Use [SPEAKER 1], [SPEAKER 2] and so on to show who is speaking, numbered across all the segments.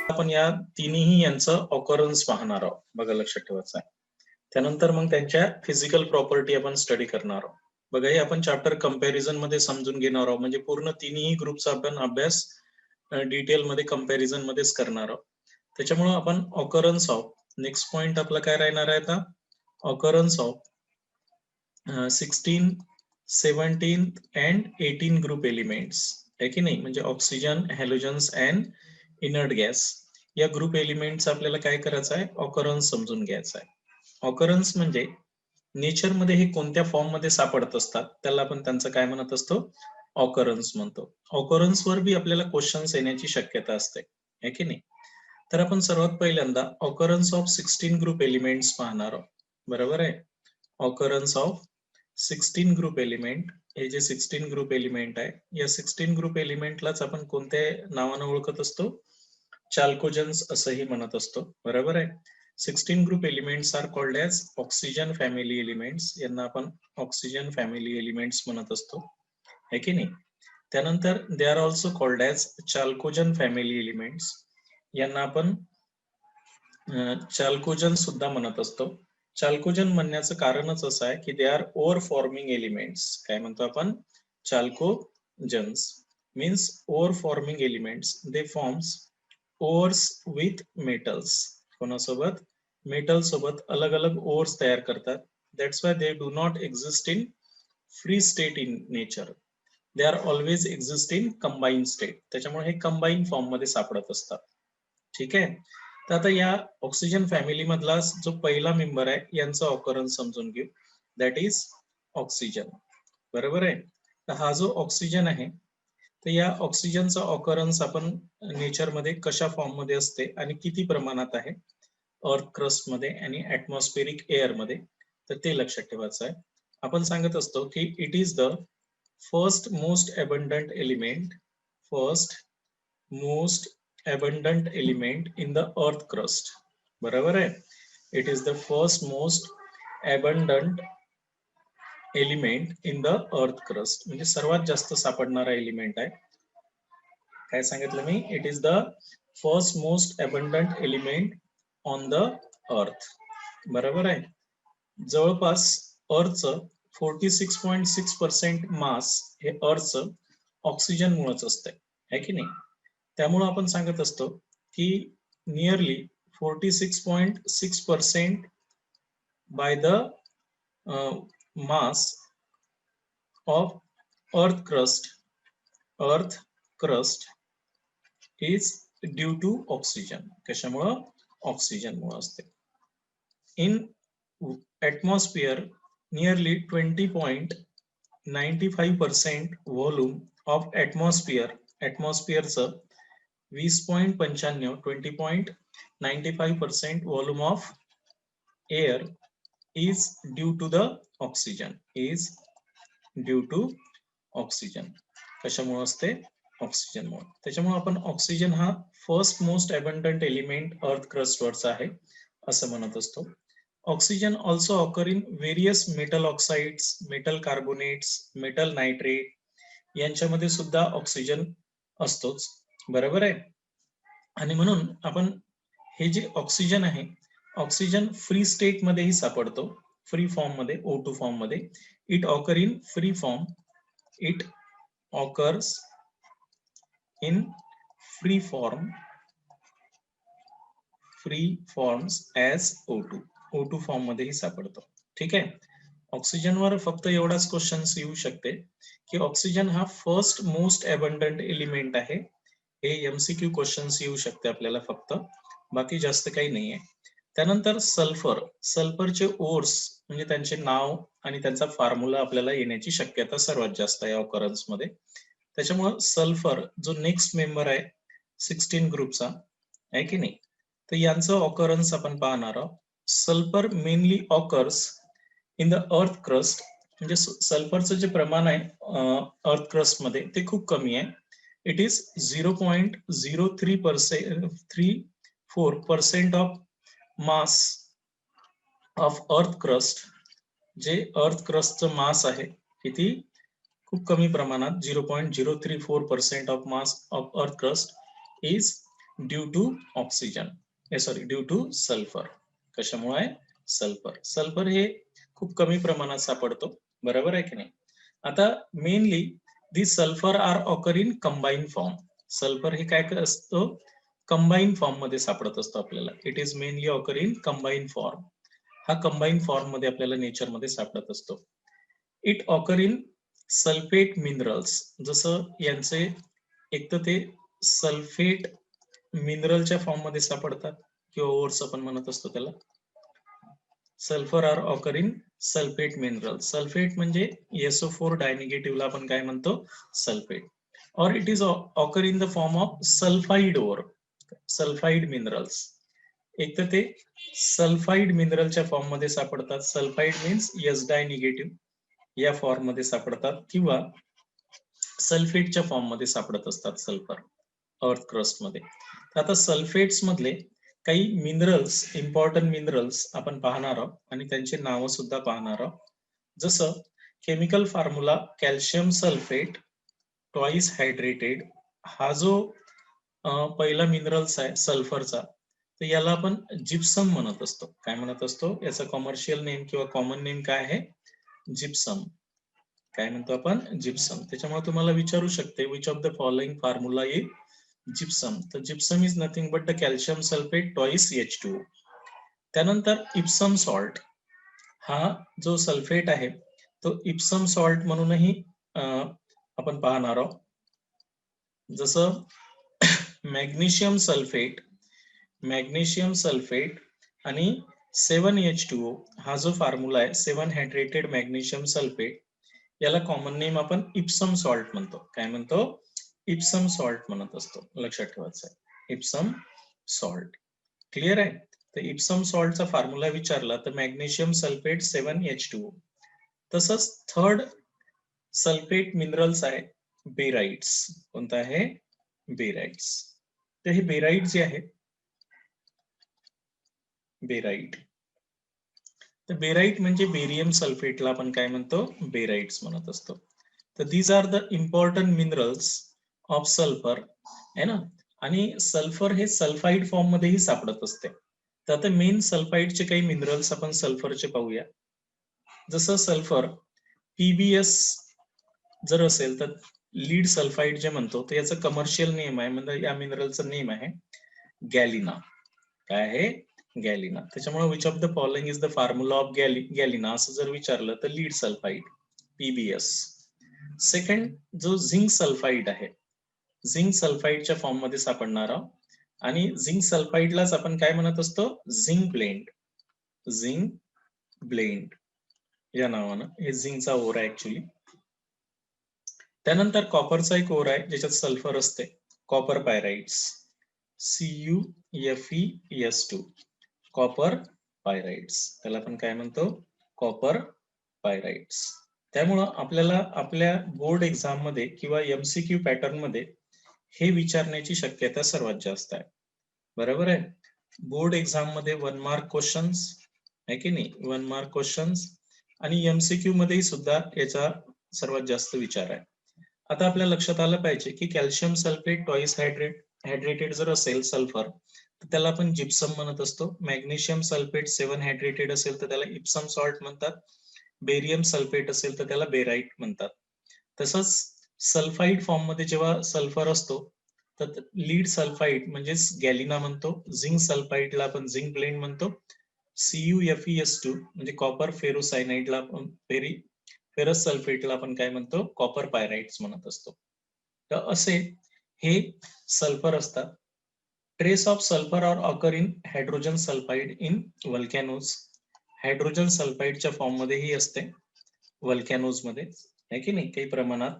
[SPEAKER 1] आपण या तिन्ही यांचं ऑकरन्स पाहणार आहोत. बघा लक्षात ठेवायचं आहे. त्यानंतर मग त्यांच्या फिजिकल प्रॉपर्टी आपण स्टडी करणार आहोत. बघा हे आपण चॅप्टर कंपॅरिझन मध्ये समजून घेणार आहोत. म्हणजे पूर्ण तिन्ही ग्रुपचा आपण अभ्यास डिटेल मध्ये कंपॅरिझन मध्येच करणार आहोत. त्याच्यामुळे आपण ऑकरन्स ऑफ नेक्स्ट पॉइंट आपला काय राहणार आहे आता occurrence of 16, 17 and 18 group elements आहे की नाही. म्हणजे oxygen, halogens and inert gas या ग्रुप एलिमेंट्स आपल्याला काय करायचं आहे ऑकरन्स समजून घ्यायचा आहे. ऑकरन्स म्हणजे नेचर मध्ये हे कोणत्या फॉर्म मध्ये सापडत असतात त्याला आपण त्यांचं काय म्हणत असतो ऑकरन्स म्हणतो. ऑकरन्स वर बी आपल्याला क्वेश्चन्स येण्याची शक्यता असते है की नाही. तर आपण सर्वात पहिल्यांदा ऑकरन्स ऑफ 16 ग्रुप एलिमेंट्स पाहणार आहोत. बरोबर आहे. ऑकरन्स ऑफ 16 ग्रुप एलिमेंट हे जे 16 ग्रुप एलिमेंट आहे या 16 ग्रुप एलिमेंटलाच आपण कोणत्या नावाने ओळखत असतो चाल्कोजन्स असंही म्हणत असतो. बरोबर आहे. 16 group elements are called as oxygen family elements. यांना आपण ऑक्सिजन फॅमिली एलिमेंट्स म्हणत असतो है की नाही. त्यानंतर they are also called as चाल्कोजन family elements. यांना आपण चाल्कोजन सुद्धा म्हणत असतो. चाल्कोजन म्हणण्याचं कारणच असं आहे की they are ore forming elements. काय म्हणतो आपण chalcogens means ore forming elements. They forms ores with metals. कोणासोबत मेटल सोबत अलग अलग ओव्हर्स तयार करतात. That's why they do not exist in free state in nature. They are always exist in combine state. त्याच्यामुळे हे कंबाईन फॉर्म मध्ये सापडत असतात. ठीक आहे. तर आता या ऑक्सिजन फॅमिली मधला जो पहिला मेंबर आहे यांचं ऑकरन्स समजून घेऊ. That is oxygen. बरोबर आहे. तर हा जो ऑक्सिजन आहे तर या ऑक्सिजनचा ऑकरन्स आपण नेचर मध्ये कशा फॉर्म मध्ये असते आणि किती प्रमाणात आहे अर्थ क्रस्ट मध्ये आणि ऍटमॉस्फेरिक एअर मध्ये तर ते लक्षात ठेवायचं आहे. आपण सांगत असतो की it is the first most abundant element. First most abundant element in the earth crust. बरोबर आहे. It is the first most abundant element in the earth crust. म्हणजे सर्वात जास्त सापडणारा एलिमेंट आहे. काय सांगितलं me it is the first most abundant element on the earth. बरोबर आहे. जवळपास अर्थचं 46.6% मास हे अर्थचं ऑक्सिजन मुळेच असते है की नाही. त्यामुळे आपण सांगत असतो की nearly 46.6% by the mass of earth crust is due to oxygen. कशामुळं ऑक्सिजन मुळे असते. In atmosphere nearly 20.95% volume of atmosphereचं 20.95 20.95% volume of air is due to the oxygen. is due to oxygen. कशामुळे असते ऑक्सिजनमुळे. त्याच्यामुळे आपण ऑक्सिजन हा first most abundant element earth crust वरचा आहे असं म्हणत असतो. Oxygen also occur in various metal oxides, metal carbonates, metal nitrate यांच्यामध्ये सुद्धा ऑक्सिजन असतोच. बरोबर आहे. आणि म्हणून आपण हे जे ऑक्सिजन आहे ऑक्सिजन फ्री स्टेट मध्येही सापडतो. फ्री फॉर्म मध्ये O2 फॉर्म मध्ये. It occur in free form. It occurs in free forms as O2. O2 form मध्येही सापडतो. ठीक आहे. ऑक्सिजनवर फक्त एवढाच क्वेश्चन येऊ शकते की ऑक्सिजन हा फर्स्ट मोस्ट अबंडंट एलिमेंट आहे. हे एमसीक्यू क्वेश्चन्स येऊ शकते आपल्याला फक्त. बाकी जास्त काही नाहीये. त्यानंतर सल्फरचे ओर्स म्हणजे त्यांचे नाव आणि त्यांचा फॉर्म्युला आपल्याला येण्याची शक्यता सर्वात जास्त आहे ऑकरन्स मध्ये. त्याच्यामुळे सल्फर जो नेक्स्ट मेंबर आहे 16 ग्रुपचा आहे की नाही तर यांचं ऑकरन्स आपण पाहणार आहोत. Sulphur mainly occurs in the earth crust. म्हणजे सल्फरचं जे प्रमाण आहे अर्थ क्रस्ट मध्ये ते खूप कमी आहे. It is 0.03% of mass of earth crust. जे अर्थ क्रस्टचं मास आहे किती खूप कमी प्रमाणात 0.034% of mass of earth crust is due to oxygen, sorry due to sulphur. कशामुळे? सल्फर. सल्फर हे खूप कमी प्रमाणात सापडतो, बरोबर आहे की नाही? आता mainly this sulphur are occur in combine form. Sulphur हे काय असतो? कंबाईन फॉर्म मध्ये सापडत असतो आपल्याला. It is mainly occur in combine form. हा कंबाईन फॉर्म मध्ये आपल्याला नेचर मध्ये सापडत असतो. It occur in sulphate minerals. जसं यांचे एक तर ते सल्फेट मिनरलच्या फॉर्म मध्ये सापडतात किंवा ओर्स आपण म्हणत असतो त्याला. Sulphur are occur in sulphate mineral. Sulphate म्हणजे SO4 डायनिगेटिव्हला आपण काय म्हणतो? सल्फेट. और it is occur in the form of sulphide ore, sulphide minerals. एक तर ते सल्फाइड मिनरलच्या फॉर्म मध्ये सापडतात. सल्फाइड मीन्स S डायनिगेटिव्ह या फॉर्म मध्ये सापडतात किंवा सल्फेटच्या फॉर्म मध्ये सापडत असतात सल्फर अर्थ क्रस्ट मध्ये. आता सल्फेट्स मधले काही मिनरल्स, इम्पॉर्टंट मिनरल्स आपण पाहणार आहोत आणि त्यांचे नाव सुद्धा पाहणार आहोत. जसं chemical formula calcium sulphate twice hydrated. हा जो पहिला मिनरल्स आहे सल्फरचा, तर याला आपण जिप्सम म्हणत असतो. काय म्हणत असतो? याचा कमर्शियल नेम किंवा कॉमन नेम काय आहे? जिप्सम. काय म्हणतो आपण? जिप्सम. त्याच्यामुळे तुम्हाला विचारू शकते which of the following formula is gypsum. तर gypsum is nothing but the calcium sulphate twice H2O. त्यानंतर इप्सम सॉल्ट. हा जो सल्फेट आहे तो इप्सम सॉल्ट म्हणूनही आपण पाहणार आहोत. जसं मॅग्नेशियम सल्फेट, मॅग्नेशियम सल्फेट आणि 7H2O हा जो फॉर्म्युला आहे 7 हायड्रेटेड मॅग्नेशियम सल्फेट, याला कॉमन नेम आपण इप्सम सॉल्ट म्हणतो. काय म्हणतो? इप्सम सॉल्ट म्हणत असतो. लक्षात ठेवायचं आहे, इप्सम सॉल्ट. क्लिअर आहे? तर इप्सम सॉल्टचा फॉर्म्युला विचारला तर मॅग्नेशियम सल्फेट 7H2O. तसंच थर्ड सल्फेट मिनरल्स आहे बेराइट्स. कोणता आहे? बेराइट्स. तर हे बेराइट जे आहे, बेराइट, तर बेराइट म्हणजे बेरियम सल्फेटला आपण काय म्हणतो? बेराइट्स म्हणत असतो. तर these are the important minerals of sulphur, है ना. आणि सल्फर हे सल्फाइड फॉर्म मध्येही सापडत असते. तर आता मेन सल्फाइडचे काही मिनरल्स आपण सल्फरचे पाहूया. जसं सल्फर PbS जर असेल तर लीड सल्फाइड जे म्हणतो, तर याचं कमर्शियल नेम आहे, म्हणजे या मिनरलचं नेम आहे गॅलिना. काय आहे? गॅलिना. त्याच्यामुळे which of the following is the formula of galena असं जर विचारलं तर लीड सल्फाइड PbS. सेकंड जो झिंक सल्फाइड आहे, झिंक सल्फाइडच्या फॉर्म मध्ये सापडणार आहोत. आणि झिंक सल्फाइडलाच आपण काय म्हणत असतो? Zinc blend. झिंक ब्लेंड या नावानं, हे झिंकचा ओर आहे ऍक्च्युली. त्यानंतर कॉपरचा एक ओर आहे ज्याच्यात सल्फर असते, कॉपर पायराइड्स. CuFeS2, copper पायराइड्स. त्याला आपण काय म्हणतो? कॉपर पायराइड्स. त्यामुळं आपल्याला आपल्या बोर्ड एक्झाम मध्ये किंवा MCQ पॅटर्न मध्ये हे विचारण्याची शक्यता सर्वात जास्त आहे. बरोबर आहे? बोर्ड एक्झाम मध्ये 1 मार्क क्वेश्चन्स आहे की नाही? 1 मार्क क्वेश्चन्स आणि MCQ मध्ये सुद्धा याचा सर्वात जास्त विचार आहे. आता आपल्या लक्षात आलं पाहिजे की कॅल्शियम सल्फेट ट्वाइस हायड्रेटेड जर असेल सल्फर, तर त्याला आपण जिप्सम म्हणत असतो. मॅग्नेशियम सल्फेट 7 हायड्रेटेड असेल तर त्याला इप्सम सॉल्ट म्हणतात. बेरियम सल्फेट असेल तर त्याला बेराइट म्हणतात. तसंच सल्फाइड फॉर्म मध्ये जेव्हा सल्फर असतो तर लीड सल्फाइड म्हणजेच गॅलिना म्हणतो. झिंक सल्फाइडला आपण झिंक ब्लेंड म्हणतो. CuFeS2 म्हणजे कॉपर फेरोसायनाइडला आपण फेरस सल्फेटला आपण काय म्हणतो? कॉपर पायराइड्स म्हणत असतो. तर असे हे सल्फर असतात. Trace of sulphur or occur in hydrogen sulphide in volcanoes. Hydrogen सल्फाइडच्या फॉर्म मध्येही असते वल्कॅनोज मध्ये, आहे की नाही? काही प्रमाणात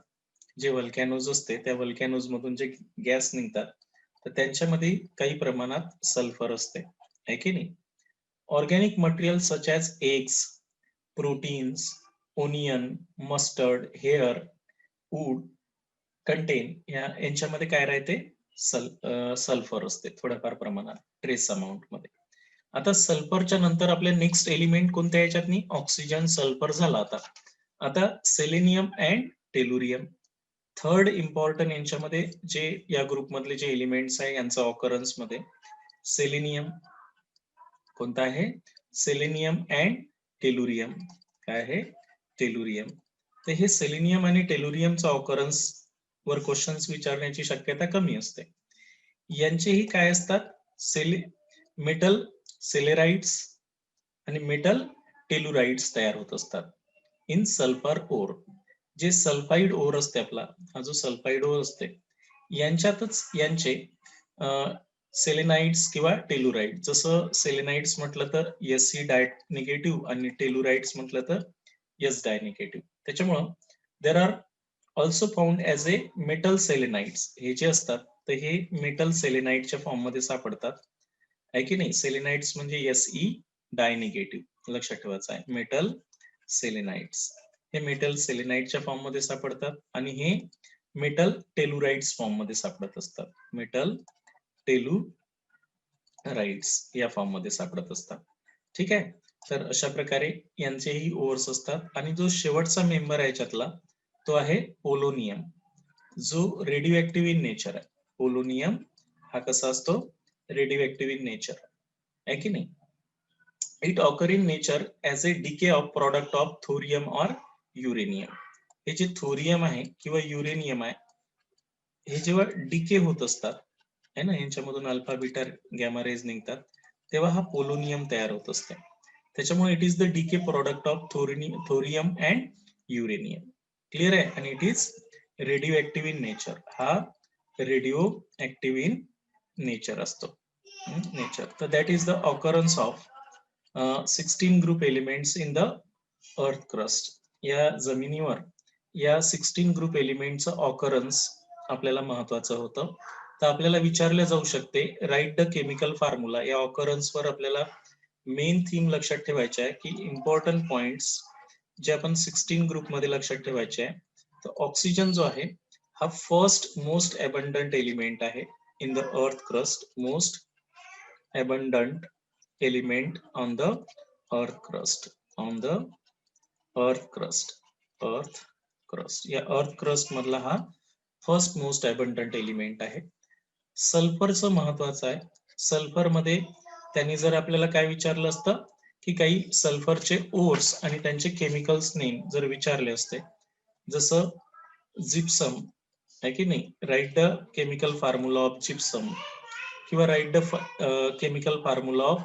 [SPEAKER 1] जे वल्कॅनोज असते त्या वल्कॅनोज मधून जे गॅस निघतात तर त्यांच्यामध्ये काही प्रमाणात सल्फर असते, आहे की नाही? Organic material such as eggs, proteins, onion, mustard, hair, wood contain यांच्यामध्ये काय राहते? सल्फर असते थोड्याफार प्रमाणात, ट्रेस अमाऊंट मध्ये. आता सल्फरच्या नंतर आपले नेक्स्ट एलिमेंट कोणत्या याच्यात नाही? ऑक्सिजन, सल्फर झाला. आता selenium and tellurium. Third important यांच्यामध्ये जे या ग्रुप मधले जे एलिमेंट्स आहे यांचा ऑकरन्स मध्ये सेलेनियम कोणता आहे, सेलेनियम अँड टेलुरियम. काय आहे, टेलुरियम. तर हे सेलेनियम आणि टेलुरियमचा ऑकरन्स वर क्वेश्चन्स विचारण्याची शक्यता कमी असते. यांचेही काय असतात, मेटल सेलेराइट्स आणि मेटल टेलुराइट्स तयार होत असतात इन सल्फर ओर. जे सल्फाइड ओर असते आपला, हा जो सल्फाइड ओर असते यांच्यातच यांचे सेलेनाइट्स किंवा टेलुराइट. जसं सेलेनाइट्स म्हटलं तर एससी डाय निगेटिव्ह आणि टेलुराइट्स म्हटलं तर एस डाय निगेटिव्ह. त्याच्यामुळं there are also found as a metal selenites. हे जे असतात तर हे मेटल सेलेनाइटच्या फॉर्म मध्ये सापडतात, आहे की नाही. सेलेनाइट्स म्हणजे एसई डाय निगेटिव्ह, लक्षात ठेवायचं आहे. मेटल सेलेनाइट्स हे मेटल सेलेनाइटच्या फॉर्म मध्ये सापडतात आणि हे मेटल टेलुराइट्स फॉर्म मध्ये सापडत असतात. मेटल टेलुराइट्स या फॉर्म मध्ये सापडत असतात. ठीक आहे. तर अशा प्रकारे यांचेही ओव्हर्स असतात. आणि जो शेवटचा मेंबर आहे याच्यातला तो आहे पोलोनियम, जो रेडिओ ऍक्टिव्ह इन नेचर आहे. पोलोनियम हा कसा असतो, रेडिओ ऍक्टिव्ह इन नेचर आहे की नाही. It occur in nature as a decay of product of thorium और युरेनियम. हे जे थोरियम आहे किंवा युरेनियम आहे हे जेव्हा डिके होत असतात है ना, यांच्यामधून अल्फा बीटा गॅमा रेज निघतात तेव्हा हा पोलोनियम तयार होत असते. त्याच्यामुळे it is the decay product of thorium and uranium. Clear आहे. आणि it is radio active in nature. हा रेडिओ ऍक्टिव्ह इन नेचर असतो. नेचर. तर that is the occurrence of 16 group elements in the earth crust. या जमिनीवर या 16 group एलिमेंटचं occurrence आपल्याला महत्वाचं होतं. तर आपल्याला विचारले जाऊ शकते राईट द केमिकल फॉर्म्युला. या ऑकरन्स वर आपल्याला मेन थीम लक्षात ठेवायचे आहे की इम्पॉर्टंट पॉइंट्स जे आपण 16 ग्रुप मध्ये लक्षात ठेवायचे आहे. तर ऑक्सिजन जो आहे हा फर्स्ट मोस्ट अबंडंट एलिमेंट आहे in the earth crust. Most abundant element on the earth crust, on the earth crust. या अर्थ क्रस्ट मधला हा फर्स्ट मोस्ट अबंडंट एलिमेंट आहे. सल्फरचं महत्वाचं आहे. सल्फर मध्ये त्यांनी जर आपल्याला काय विचारलं असतं की काही सल्फरचे ओर्स आणि त्यांचे केमिकल्स नेम जर विचारले असते, जसं जिप्सम आहे की नाही, write the chemical formula of gypsum किंवा write the chemical formula of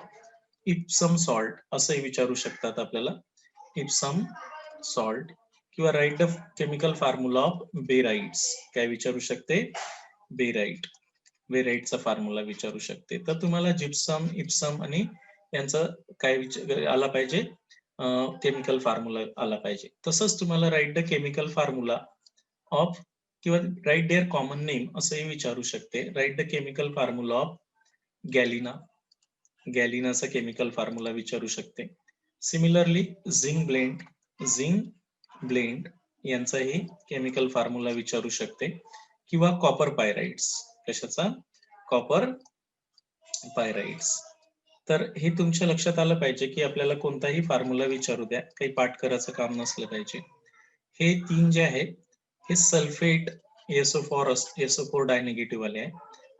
[SPEAKER 1] Epsom salt असंही विचारू शकतात आपल्याला. इप्सम सॉल्ट किंवा write the chemical formula of barytes. काय विचारू शकते, बेराइट. बेराइटचा फॉर्म्युला विचारू शकते. तर तुम्हाला जिप्सम इप्सम आणि यांचा काय आला पाहिजे, केमिकल फॉर्म्युला आला पाहिजे. तसंच तुम्हाला write the chemical formula of किंवा राईट देअर कॉमन नेम असंही विचारू शकते. Write the chemical formula of galena. गॅलिनाचा केमिकल फॉर्म्युला विचारू शकते. सिमिलरली झिंक ब्लेंड यांचाही केमिकल फॉर्म्युला विचारू शकते. किंवा कॉपर पायराइड्स. कशाचा, कॉपर पायराइड्स. तर हे तुमच्या लक्षात आलं पाहिजे की आपल्याला कोणताही फॉर्म्युला विचारू द्या, काही पाठ करायचं काम नसलं पाहिजे. हे तीन जे आहेत हे सल्फेट SO4 डायनिगेटिव्ह वाले आहे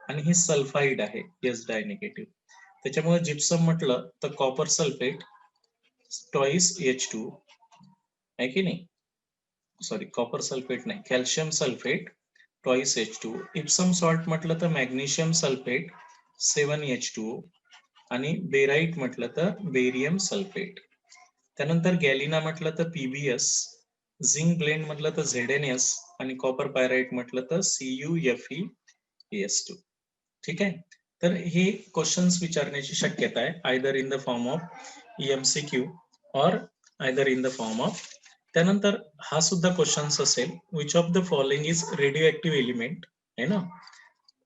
[SPEAKER 1] आणि हे सल्फाइड आहे एस डायनिगेटिव्ह. त्याच्यामुळे जिप्सम म्हटलं तर कॉपर सल्फेट ट्वाइस H2 आहे की नाही, सॉरी कॉपर सल्फेट नाही, calcium sulphate twice H2. Epsom salt म्हटलं तर मॅग्नेशियम सल्फेट 7H2 आणि बेराइट म्हटलं तर बेरियम सल्फेट. त्यानंतर गॅलिना म्हटलं तर PbS, झिंक ब्लेंड म्हटलं तर ZnS आणि कॉपर पायराइट म्हटलं तर CuFeS2. ठीक आहे. तर हे क्वेश्चन्स विचारण्याची शक्यता आहे either in the form of EMCQ और either in the form of. त्यानंतर हा सुद्धा क्वेश्चन्स असेल, which of the following is radio active element, है ना.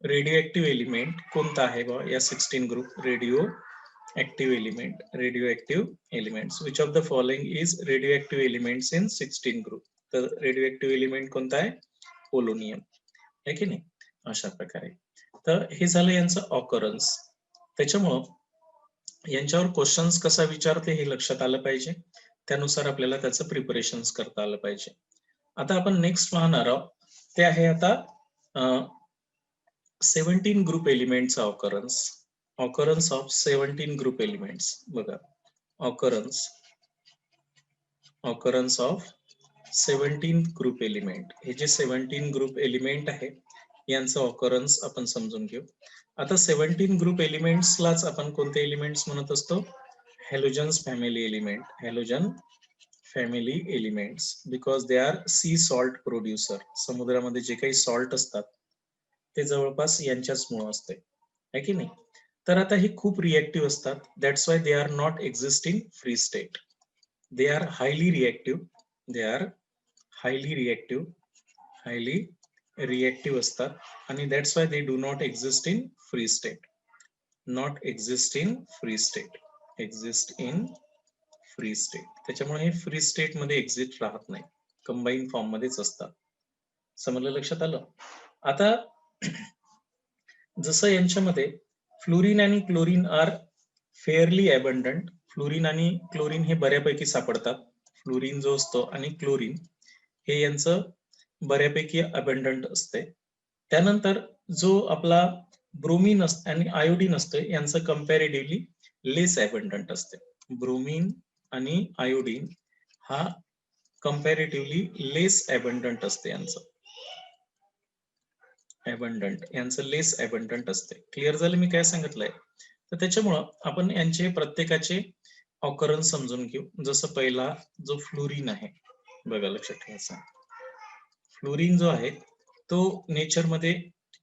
[SPEAKER 1] रेडिओ ऍक्टिव्ह एलिमेंट कोणता आहे बा या 16 group radio active element. Radio active elements, which of the following is radio active elements in 16 group. तर रेडिओ ऍक्टिव्ह एलिमेंट कोणता आहे, polonium आहे की नाही. अशा प्रकारे तर हे झालं यांचं ऑकरन्स. त्याच्यामुळं यांच्यावर क्वेश्चन्स कसा विचारते हे लक्षात आलं पाहिजे. त्यानुसार आपल्याला त्याचं प्रिपरेशन करता आलं पाहिजे. आता आपण नेक्स्ट पाहणार आहोत ते आहे आता 17 ग्रुप एलिमेंटचा ऑकरन्स ऑफ 17 ग्रुप एलिमेंट्स. बघा, ऑकरन्स ऑफ 17 ग्रुप एलिमेंट. हे जे 17 ग्रुप एलिमेंट आहे यांचं ऑकरन्स आपण समजून घेऊ. आता 17 ग्रुप एलिमेंट्सलाच आपण कोणते एलिमेंट्स म्हणत असतो? Halogens family element. Halogen family elements, because they are sea salt producer. समुद्रामध्ये जे काही सॉल्ट असतात ते जवळपास यांच्याच मुळे असते, आहे की नाही? तर आता हे खूप रिएक्टिव्ह असतात. That's why they R not exist in free state. They are highly reactive असतात आणि that's why they do not exist in free state. त्याच्यामुळे हे फ्री स्टेट मध्ये एक्झिट राहत नाही, कंबाईन फॉर्म मध्येच असतात. समजलं, लक्षात आलं? आता जसं यांच्यामध्ये फ्लोरीन आणि chlorine are fairly abundant. Fluorine आणि क्लोरीन हे बऱ्यापैकी सापडतात. फ्लोरीन जो असतो आणि क्लोरीन हे यांचं बऱ्यापैकी अबंडंट असते. त्यानंतर जो आपला ब्रोमीन आणि आयोडीन असतो यांचं कंपॅरेटिव्हली लेस अबंडंट असते. ब्रोमीन आणि आयोडीन हा कंपॅरेटिव्हली लेस अबंडंट असते. यांचं लेस अबंडंट असते. क्लिअर झालं मी काय सांगितलंय? तर त्याच्यामुळं आपण यांचे प्रत्येकाचे ऑकरन्स समजून घेऊ. जसं पहिला जो फ्लोरीन आहे, बघा लक्षात ठेवायचा. फ्लोरीन जो आहे तो नेचरमध्ये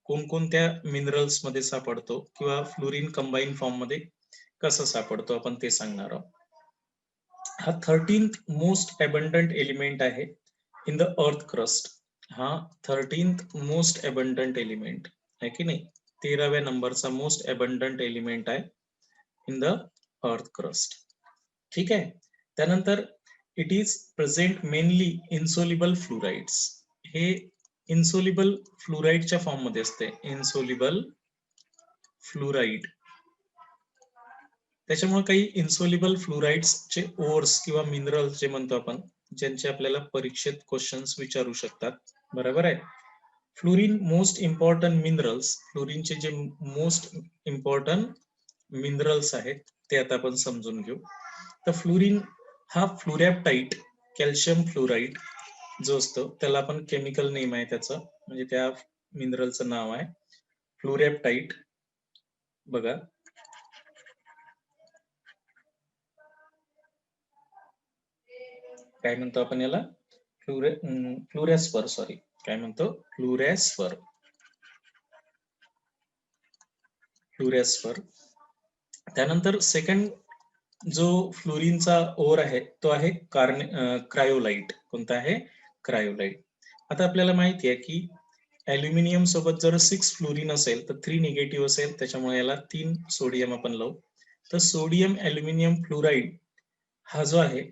[SPEAKER 1] कोणकोणत्या मिनरल्स मध्ये सापडतो किंवा फ्लोरीन कंबाईन फॉर्म मध्ये कसं सापडतो आपण ते सांगणार आहोत. हा 13th मोस्ट अबंडंट एलिमेंट आहे इन द अर्थ क्रस्ट. हा 13th मोस्ट अबंडंट एलिमेंट आहे की नाही? 13व्या नंबरचा मोस्ट अबंडंट एलिमेंट आहे इन द अर्थ क्रस्ट. ठीक आहे. त्यानंतर it is present mainly insoluble fluorides. हे इन्सोल्युबल फ्लोराइडच्या फॉर्म मध्ये असते. Insoluble fluoride. त्याच्यामुळे काही इन्सोल्युबल फ्लोराइड्सचे ओर्स किंवा मिनरल्स जे म्हणतो आपण, ज्यांचे आपल्याला परीक्षेत क्वेश्चन्स विचारू शकतात. बरोबर आहे. Fluorine most important minerals. फ्लोरीनचे जे मोस्ट इम्पॉर्टंट मिनरल्स आहेत ते आता आपण समजून घेऊ. तर फ्लोरीन हा फ्लोरॅप्टाइट कॅल्शियम फ्लोराइड जो असतो त्याला आपण केमिकल नेम आहे त्याचं, म्हणजे त्या मिनरलचं नाव आहे फ्लोरॅप्टाइट. बघा, काय म्हणतो आपण याला? फ्लोरॅस्पर. सॉरी, काय म्हणतो? फ्लोरॅस्पर. त्यानंतर सेकंड जो फ्लोरीनचा ओर आहे तो आहे क्रायोलाइट. कोणता आहे? क्रायोलाइट. आता आपल्याला माहिती आहे की अल्युमिनियम सोबत जर 6 फ्लोरीन असेल तर 3 निगेटिव्ह असेल, त्याच्यामुळे याला 3 सोडियम आपण लावू. तर सोडियम अल्युमिनियम फ्लोराइड हा जो आहे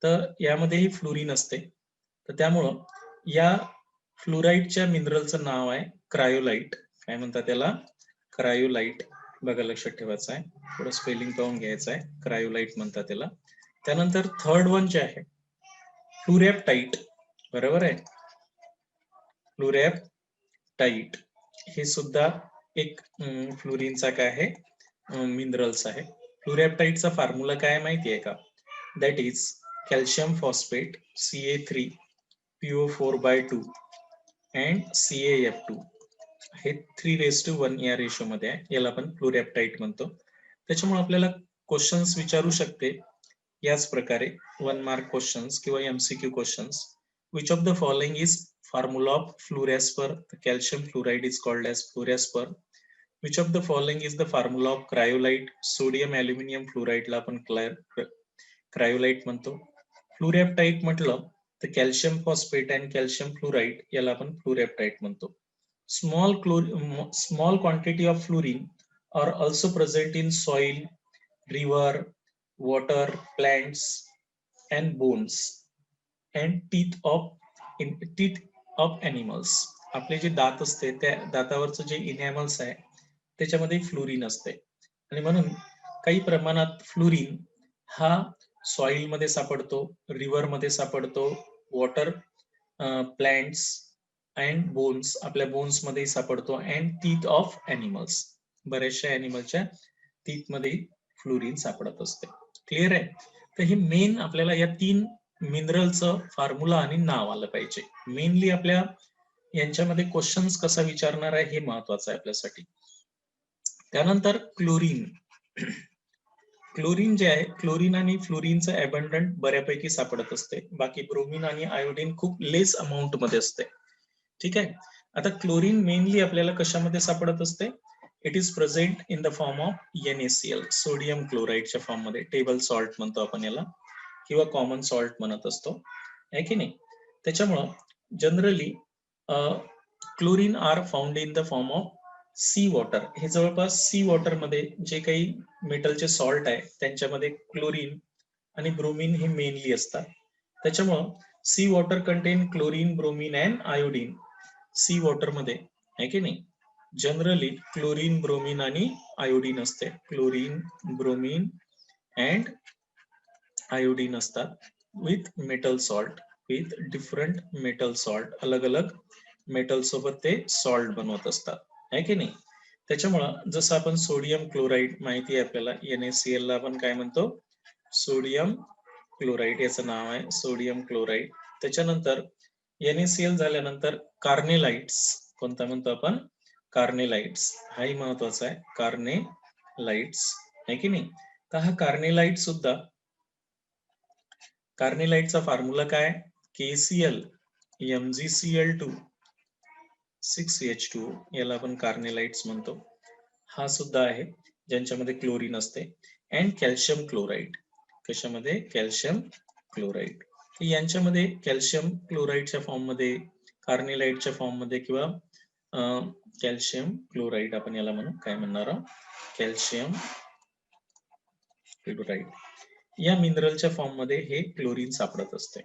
[SPEAKER 1] तर यामध्येही फ्लोरीन असते. तर त्यामुळं या फ्लोराइडच्या मिनरलचं नाव आहे क्रायोलाइट. काय म्हणतात त्याला? क्रायोलाइट. बघा, लक्षात ठेवायचं आहे, थोडं स्पेलिंग पाहून घ्यायचं आहे. क्रायोलाइट म्हणतात त्याला. त्यानंतर थर्ड वन जे आहे फ्लोरॅप्टाइट. बरोबर आहे, फ्लोरॅप्टाइट हे सुद्धा एक फ्लोरीनचा काय आहे? मिनरल्स आहे. फ्लोरॅप्टाइटचा फॉर्म्युला काय माहिती आहे का? That is calcium phosphate Ca3 PO4/2 and CaF2. हे 3:1 या रेशो मध्ये आहे. याला आपण फ्लोरॅप्टाइट म्हणतो. त्याच्यामुळे आपल्याला क्वेश्चन्स विचारू शकते याच प्रकारे 1 मार्क क्वेश्चन्स किंवा MCQ questions. Which of the following is formula of fluorspar? Calcium fluoride is called as fluorspar. Which of the following is the formula of cryolite? Sodium aluminium फ्लोराइडला आपण क्रायोलाइट म्हणतो. Fluorapatite म्हटलं तर calcium phosphate आणि calcium fluoride याला आपण फ्लोरॅप्टाइट म्हणतो. Small quantity of fluorine are also present in soil, river, water, plants, and bones and teeth of animals. आपले जे दात असते त्या दातावरचं जे इनॅमल्स आहे त्याच्यामध्ये फ्लोरीन असते आणि म्हणून काही प्रमाणात फ्लोरीन हा सॉइल मध्ये सापडतो, रिव्हर मध्ये सापडतो, वॉटर, प्लांट्स अँड बोन्स, आपल्या बोन्स मध्ये सापडतो, अँड टीथ ऑफ एनिमल्स, बऱ्याचशा एनिमलच्या टीथ मध्ये फ्लोरीन सापडत असते. क्लिअर आहे? तर हे मेन आपल्याला या 3 मिनरलचं फॉर्म्युला आणि नाव आलं पाहिजे. मेनली आपल्या यांच्यामध्ये क्वेश्चन्स कसा विचारणार आहे हे महत्वाचं आहे आपल्यासाठी. त्यानंतर क्लोरीन. क्लोरीन जे आहे, क्लोरीन आणि फ्लोरीनचं अबंडंट बऱ्यापैकी सापडत असते. बाकी ब्रोमीन आणि आयोडीन खूप लेस अमाऊंट मध्ये असते. ठीक आहे. आता क्लोरीन मेनली आपल्याला कशामध्ये सापडत असते? It is present in the form of NaCl, sodium क्लोराईडच्या फॉर्म मध्ये, टेबल सॉल्ट म्हणतो आपण याला, किंवा कॉमन सॉल्ट म्हणत असतो, आहे की नाही. त्याच्यामुळं generally chlorine are found in the form of sea water. हे जवळपास सी वॉटर मध्ये जे काही मेटलचे सॉल्ट आहे त्यांच्यामध्ये क्लोरीन आणि ब्रोमीन हे मेनली असतात. त्याच्यामुळं C water content chlorine, bromine and iodine. C water मध्ये, आहे की नाही, जनरली क्लोरीन, ब्रोमीन आणि आयोडीन असते. क्लोरीन, ब्रोमीन अँड आयोडीन असतात with metal salt, with different metal salt, अलग अलग मेटल सोबत ते सॉल्ट बनवत असतात, आहे की नाही. त्याच्यामुळं जसं आपण सोडियम क्लोराईड माहिती आहे आपल्याला, NaCl ला आपण काय म्हणतो? सोडियम क्लोराईड, याचं नाव आहे सोडियम क्लोराईड. त्याच्यानंतर NaCl झाल्यानंतर कार्नेलाइट्स, कोणता म्हणतो आपण? कार्नेलाइट्स, हाही महत्वाचा आहे, कार्नेलाइट्स, आहे की नाही. तर हा कार्नेलाइट सुद्धा, कार्नेलाइटचा फॉर्म्युला काय? KCl MgCl2 6H2O, याला आपण कार्नेलाइट्स म्हणतो. हा सुद्धा आहे ज्यांच्यामध्ये क्लोरीन असते. अँड कॅल्शियम क्लोराईड, कशामध्ये? Calcium chloride. यांच्यामध्ये कॅल्शियम क्लोराईडच्या फॉर्म मध्ये, कार्नेलाइटच्या फॉर्म मध्ये, किंवा कॅल्शियम क्लोराईड आपण याला म्हणू, काय म्हणणार आहोत? कॅल्शियम क्लोराईड, या मिनरलच्या फॉर्म मध्ये हे क्लोरीन सापडत असते.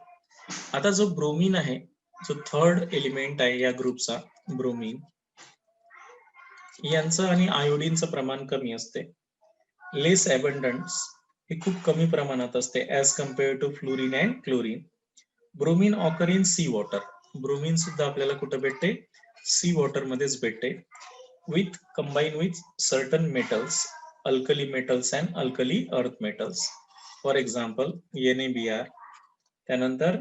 [SPEAKER 1] आता जो ब्रोमीन आहे, जो थर्ड एलिमेंट आहे या ग्रुपचा, ब्रोमीन, यांचं आणि आयोडीनचं प्रमाण कमी असते. लेस अबंडन्स, हे खूप कमी प्रमाणात असते as compare to fluorine and chlorine. Bromine occur in sea water, bromine सुद्धा आपल्याला कुठे भेटते? सी वॉटर मध्येच भेटते. With combine with certain metals, alkali metals and alkali earth metals. For example NaBr, त्यानंतर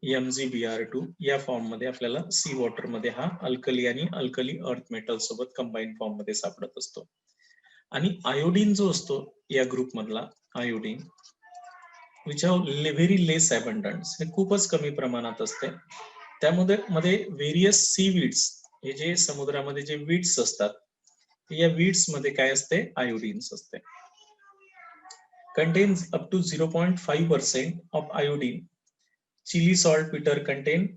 [SPEAKER 1] MgBr2, या फॉर्म मध्ये आपल्याला सी वॉटर मध्ये हा अल्कली आणि अल्कली अर्थ मेटल सोबत कंबाईन फॉर्म मध्ये सापडत असतो. आणि आयोडीन जो असतो या ग्रुप मधला, iodine, which have very less abundance, हे खूपच कमी प्रमाणात असते. त्यामध्ये व्हेरियस सी वीड्स, हे जे समुद्रामध्ये जे वीड्स असतात, या वीड्स मध्ये काय असते? आयोडीन्स असते. Contains up to 0.5% of iodine. Chile salt peter contain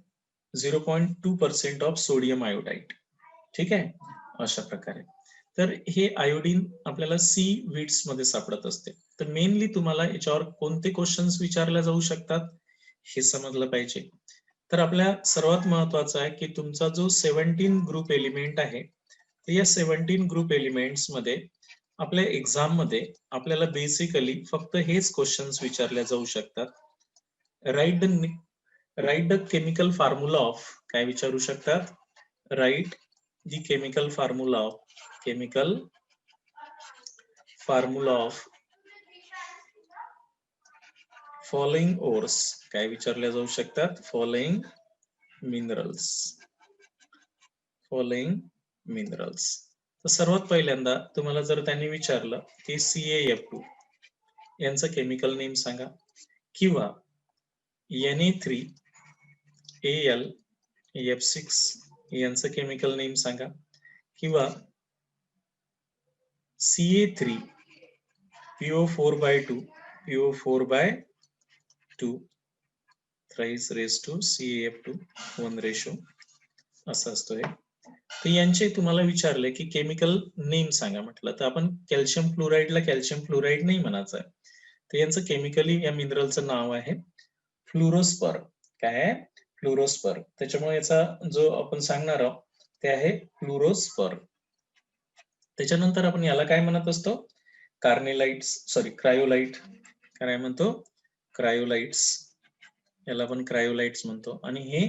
[SPEAKER 1] 0.2% of sodium iodide. ठीक आहे, अशा प्रकारे. तर हे आयोडीन आपल्याला सी वीड्स मध्ये सापडत असते. तर मेनली तुम्हाला याच्यावर कोणते क्वेश्चन्स विचारले जाऊ शकतात हे समजलं पाहिजे. तर आपल्या सर्वात महत्वाचं आहे की तुमचा जो 17 ग्रुप एलिमेंट आहे, तर या 17 ग्रुप एलिमेंट्स मध्ये आपल्या एक्झाम मध्ये आपल्याला बेसिकली फक्त हेच क्वेश्चन्स विचारले जाऊ शकतात. Right the chemical formula of, काय विचारू शकतात? Right the chemical formula of following ores, काय विचारल्या जाऊ शकतात? Following minerals. तर सर्वात पहिल्यांदा तुम्हाला जर त्यांनी विचारलं की CaF2 यांचं केमिकल नेम सांगा, किंवा Na3Al F6 यांचं केमिकल नेम सांगा, किंवा Ca3PO4/2 thrice raised to CaF2 1 ratio असं असतो हे. तर यांचे तुम्हाला विचारले की केमिकल नेम सांगा म्हटलं, तर आपण कॅल्शियम फ्लोराईडला कॅल्शियम फ्लोराईड नाही म्हणायचं आहे. तर यांचं केमिकली या मिनरलचं नाव आहे फ्लोरोस्पर. काय आहे? फ्लोरोस्पर. त्याच्यामुळे याचा जो आपण सांगणार आहोत ते आहे फ्लोरोस्पर. त्याच्यानंतर आपण याला काय म्हणत असतो? क्रायोलाइट. काय म्हणतो? क्रायोलाइट्स. याला आपण क्रायोलाइट्स म्हणतो. आणि हे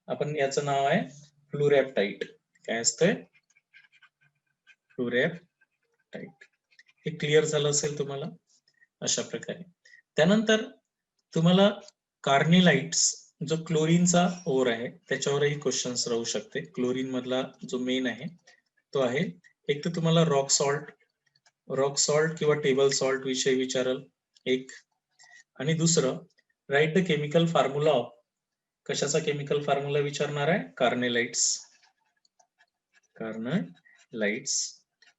[SPEAKER 1] आपण याचं नाव आहे फ्लुरॅपटाईट. काय असतंय? फ्लुरॅपटाईट. हे क्लिअर झालं असेल तुम्हाला अशा प्रकारे. त्यानंतर तुम्हाला कार्निलाइट्स, जो क्लोरीनचा ओर आहे त्याच्यावरही क्वेश्चन्स राहू शकते. क्लोरीन मधला जो मेन आहे तो आहे, एक तर तुम्हाला रॉक सॉल्ट किंवा टेबल सॉल्ट विषयी विचारल एक, आणि दुसरं right the chemical formula of, कशाचा केमिकल फॉर्म्युला विचारणार आहे?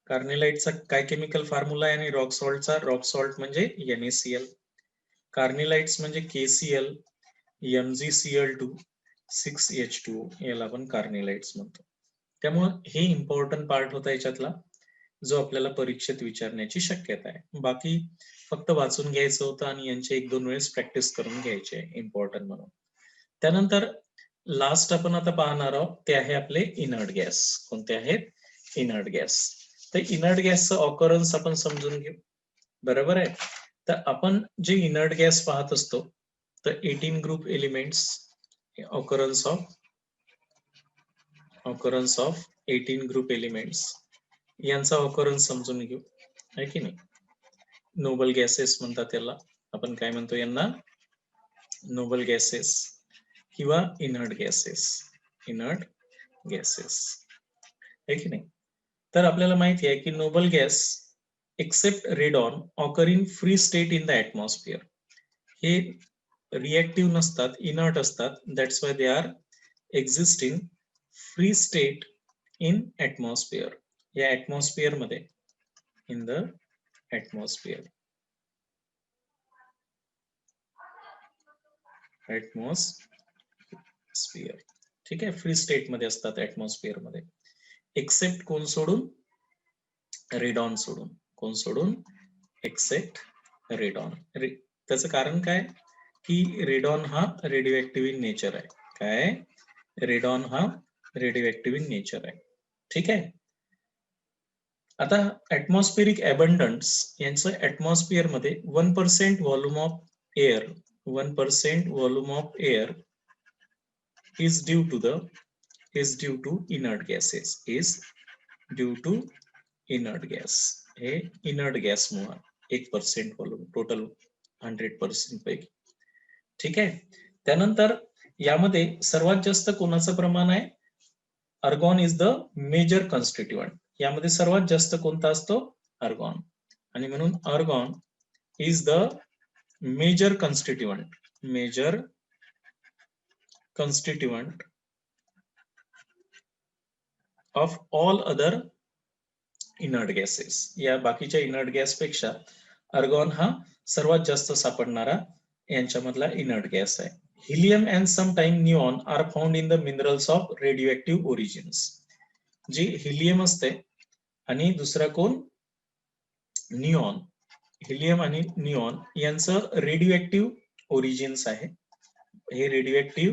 [SPEAKER 1] कार्निलाइट्सचा काय केमिकल फॉर्म्युला आहे आणि रॉक सॉल्ट म्हणजे NaCl, कार्निलाइट्स म्हणजे KCl MgCl2 6H2O, याला आपण कार्निलाइट्स म्हणतो. त्यामुळे हे इम्पॉर्टंट पार्ट होता याच्यातला, जो आपल्याला परीक्षेत विचारण्याची शक्यता आहे. बाकी फक्त वाचून घ्यायचं होतं आणि यांचे 1-2 वेळेस प्रॅक्टिस करून घ्यायचे इम्पॉर्टंट म्हणून. त्यानंतर लास्ट आपण आता पाहणार आहोत ते आहे आपले इनर्ट गॅस. कोणते आहेत? Inert gas. तर इनर्ट गॅसचं ऑकरन्स आपण समजून घेऊ. बरोबर आहे. तर आपण जे इनर्ट गॅस पाहत असतो, तर 18 group elements, occurrence of 18 group elements यांचा ऑकरन्स समजून घेऊ, आहे की नाही? नोबल गॅसेस म्हणतात त्याला. आपण काय म्हणतो यांना? नोबल गॅसेस किंवा इनर्ट गॅसेस, आहे की नाही? तर आपल्याला माहिती आहे की noble gas except radon occur in free state in the atmosphere. हे रिएक्टिव्ह नसतात, इनर्ट असतात. That's why they are existing free state in atmosphere. या ऍटमॉस्फिअर मध्ये, इन द ऍटमॉस्फिअर, ठीक आहे, फ्री स्टेट मध्ये असतात ऍटमॉस्फिअर मध्ये, एक्सेप्ट कोण सोडून? रेडॉन सोडून. कोण सोडून? Except radon. त्याचं कारण काय? की रेडॉन हा रेडिओ ऍक्टिव्ह इन नेचर आहे. काय? रेडॉन हा रेडिओ ऍक्टिव्ह इन नेचर आहे. ठीक आहे. आता ऍटमॉस्फेरिक अबंडन्स यांचं ऍटमॉस्फिअर मध्ये 1% volume of air, 1% volume of air is due to inert gases, is due to inert gas. हे इनर्ट गॅस मुळे 1% व्हॉल्यूम टोटल 100% पैकी. ठीक आहे. त्यानंतर यामध्ये सर्वात जास्त कोणाचं प्रमाण आहे? Argon is the major constituent. यामध्ये सर्वात जास्त कोणता असतो? अर्गॉन. आणि म्हणून argon is the major constituent of all other inert gases. या बाकीच्या इनर्ट गॅस पेक्षा अर्गॉन हा सर्वात जास्त सापडणारा यांच्यामधला इनर्ट गॅस आहे. Helium and some time neon are found in the minerals of radio origins. जी हिलियम असते आणि दुसरा कोण? निऑन. हिलियम आणि निऑन यांचं रेडिओ ओरिजिन्स आहे. हे रेडिओ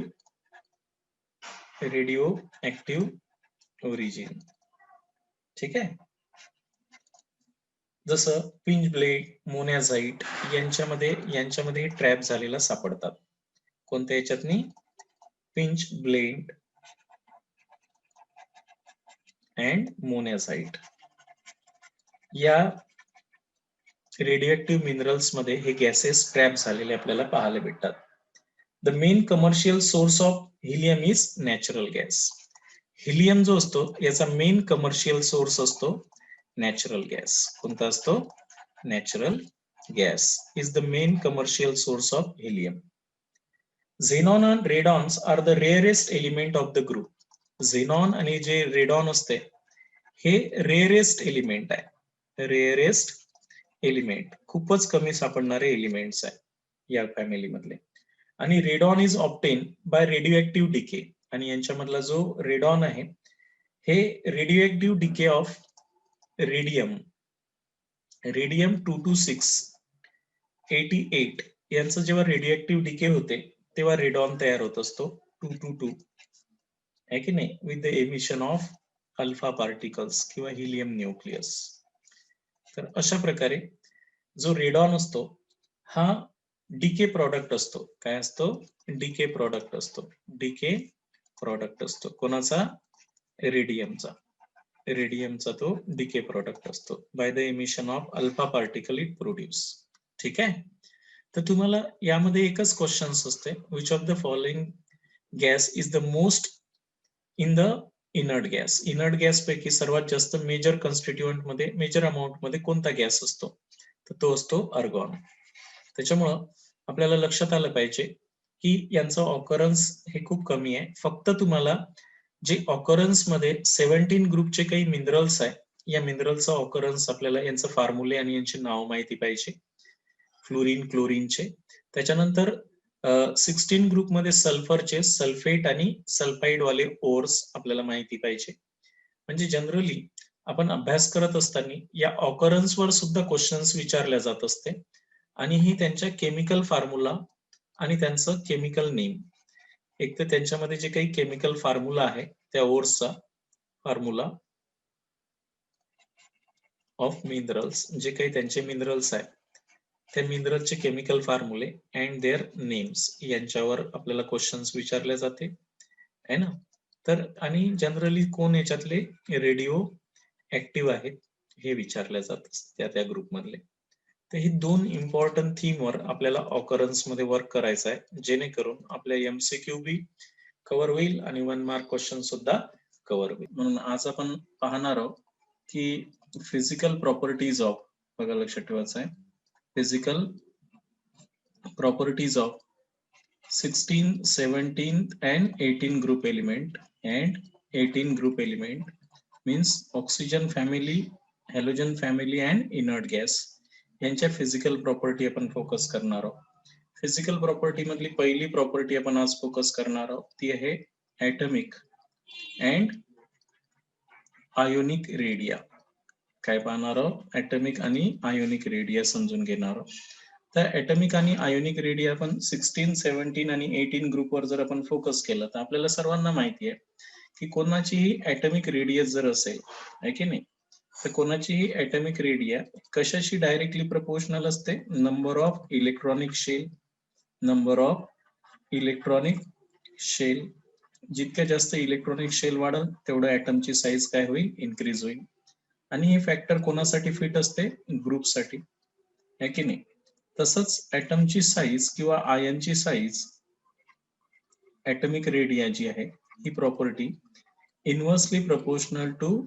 [SPEAKER 1] ओरिजिन. ठीक आहे. जसं पिंच ब्लेड, मोनॅझाइट यांच्यामध्ये ट्रॅप झालेला सापडतात. कोणत्या याच्यातनी? Pitchblende and monazite. या रेडिओ मिनरल्स मध्ये हे गॅसेस ट्रॅप झालेले आपल्याला पाहायला भेटतात. The main commercial source of helium is natural gas. Helium जो असतो याचा मेन कमर्शियल सोर्स असतो नॅचरल गॅस. कोणता असतो? Natural gas is the main commercial source of helium. Xenon and radons are the rarest element of the group. Xenon आणि जे radon असते हे रेअरेस्ट एलिमेंट आहे. रेअरेस्ट एलिमेंट, खूपच कमी सापडणारे एलिमेंट्स आहे या फॅमिली मधले. आणि radon is obtain by radio decay. आणि यांच्यामधला जो रेडॉन आहे हे रेडिओ डिके ऑफ रेडियम 22688 यांचं जेव्हा रेडिओ डिके होते तेव्हा रेडॉन तयार होत असतो 222, आहे की नाही, with the emission of alpha particles किंवा हिलियम न्यूक्लियस. तर अशा प्रकारे जो रेडॉन असतो हा डीके प्रॉडक्ट असतो. काय असतो? डीके प्रॉडक्ट असतो. कोणाचा? रेडियमचा तो डिके प्रोडक्ट असतो by the emission of alpha particle it produce. ठीक आहे. तर तुम्हाला यामध्ये एकच क्वेश्चन असते, which of the following gas is the most in the inert gas. Inert gas पैकी सर्वात जास्त मेजर कॉन्स्टिट्युएंट मध्ये, मेजर अमाऊंट मध्ये कोणता गॅस असतो, तर तो असतो अर्गॉन. त्याच्यामुळं आपल्याला लक्षात आलं पाहिजे की यांचं ऑकरन्स हे खूप कमी आहे. फक्त तुम्हाला जे ऑकरन्स मध्ये 17 ग्रुपचे काही मिनरल्स आहे, या मिनरलचा ऑकरन्स आपल्याला यांचं फॉर्म्युले आणि यांचे नाव माहिती पाहिजे, फ्लोरीन क्लोरीनचे. त्याच्यानंतर 16 ग्रुपमध्ये सल्फरचे सल्फेट आणि सल्फाइड वाले ओर्स आपल्याला माहिती पाहिजे. म्हणजे जनरली आपण अभ्यास करत असताना या ऑकरन्स वर सुद्धा क्वेश्चन्स विचारल्या जात असते, आणि ही त्यांच्या केमिकल फॉर्म्युला आणि त्यांचं केमिकल नेम. एक तर त्यांच्यामध्ये जे काही केमिकल फॉर्म्युला आहे त्या ओर्सचा फॉर्म्युला ऑफ मिनरल्स, जे काही त्यांचे मिनरल्स आहे त्या मिनरलचे केमिकल फॉर्म्युले अँड देअर नेम्स यांच्यावर आपल्याला क्वेश्चन्स विचारले जाते है ना. तर आणि जनरली कोण याच्यातले रेडिओ ऍक्टिव्ह आहेत हे विचारले जातात त्या ग्रुप मधले. तर ही दोन इम्पॉर्टंट थीम वर आपल्याला ऑकरन्स मध्ये वर्क करायचं आहे, जेणेकरून आपल्या एमसीक्यू बी कव्हर होईल आणि 1 मार्क क्वेश्चन सुद्धा कव्हर होईल. म्हणून आज आपण पाहणार आहोत की फिजिकल प्रॉपर्टीज ऑफ, बघा लक्षात ठेवायचं आहे, physical properties of 16, 17 and 18 group element and 18 group element means oxygen family, halogen family and inert gas यांच्या फिजिकल प्रॉपर्टी आपण फोकस करणार आहोत. फिजिकल प्रॉपर्टी मधली पहिली प्रॉपर्टी आपण आज फोकस करणार आहोत ती आहे ऍटमिक अँड आयोनिक रेडिया. काय पाहणार आहोत, ऍटमिक आणि आयोनिक रेडिया समजून घेणार आहोत. तर ऍटमिक आणि आयोनिक रेडिया आपण 16, 17 आणि 18 ग्रुपवर जर आपण फोकस केलं तर आपल्याला सर्वांना माहिती आहे की कोणाचीही ऍटमिक रेडियस जर असेल आहे की नाही, तर कोणाचीही ऍटमिक रेडिया कशाशी डायरेक्टली प्रपोर्शनल असते, number of electronic shell. Number of electronic shell, जितक्या जास्त इलेक्ट्रॉनिक शेल वाढेल तेवढं ऍटमची साईज काय होईल, इन्क्रीज होईल. आणि हे फॅक्टर कोणासाठी फिट असते, ग्रुपसाठी आहे की नाही. तसंच ऍटमची साईज किंवा आयनची साईज, ऍटमिक रेडिया जी आहे ही property inversely proportional to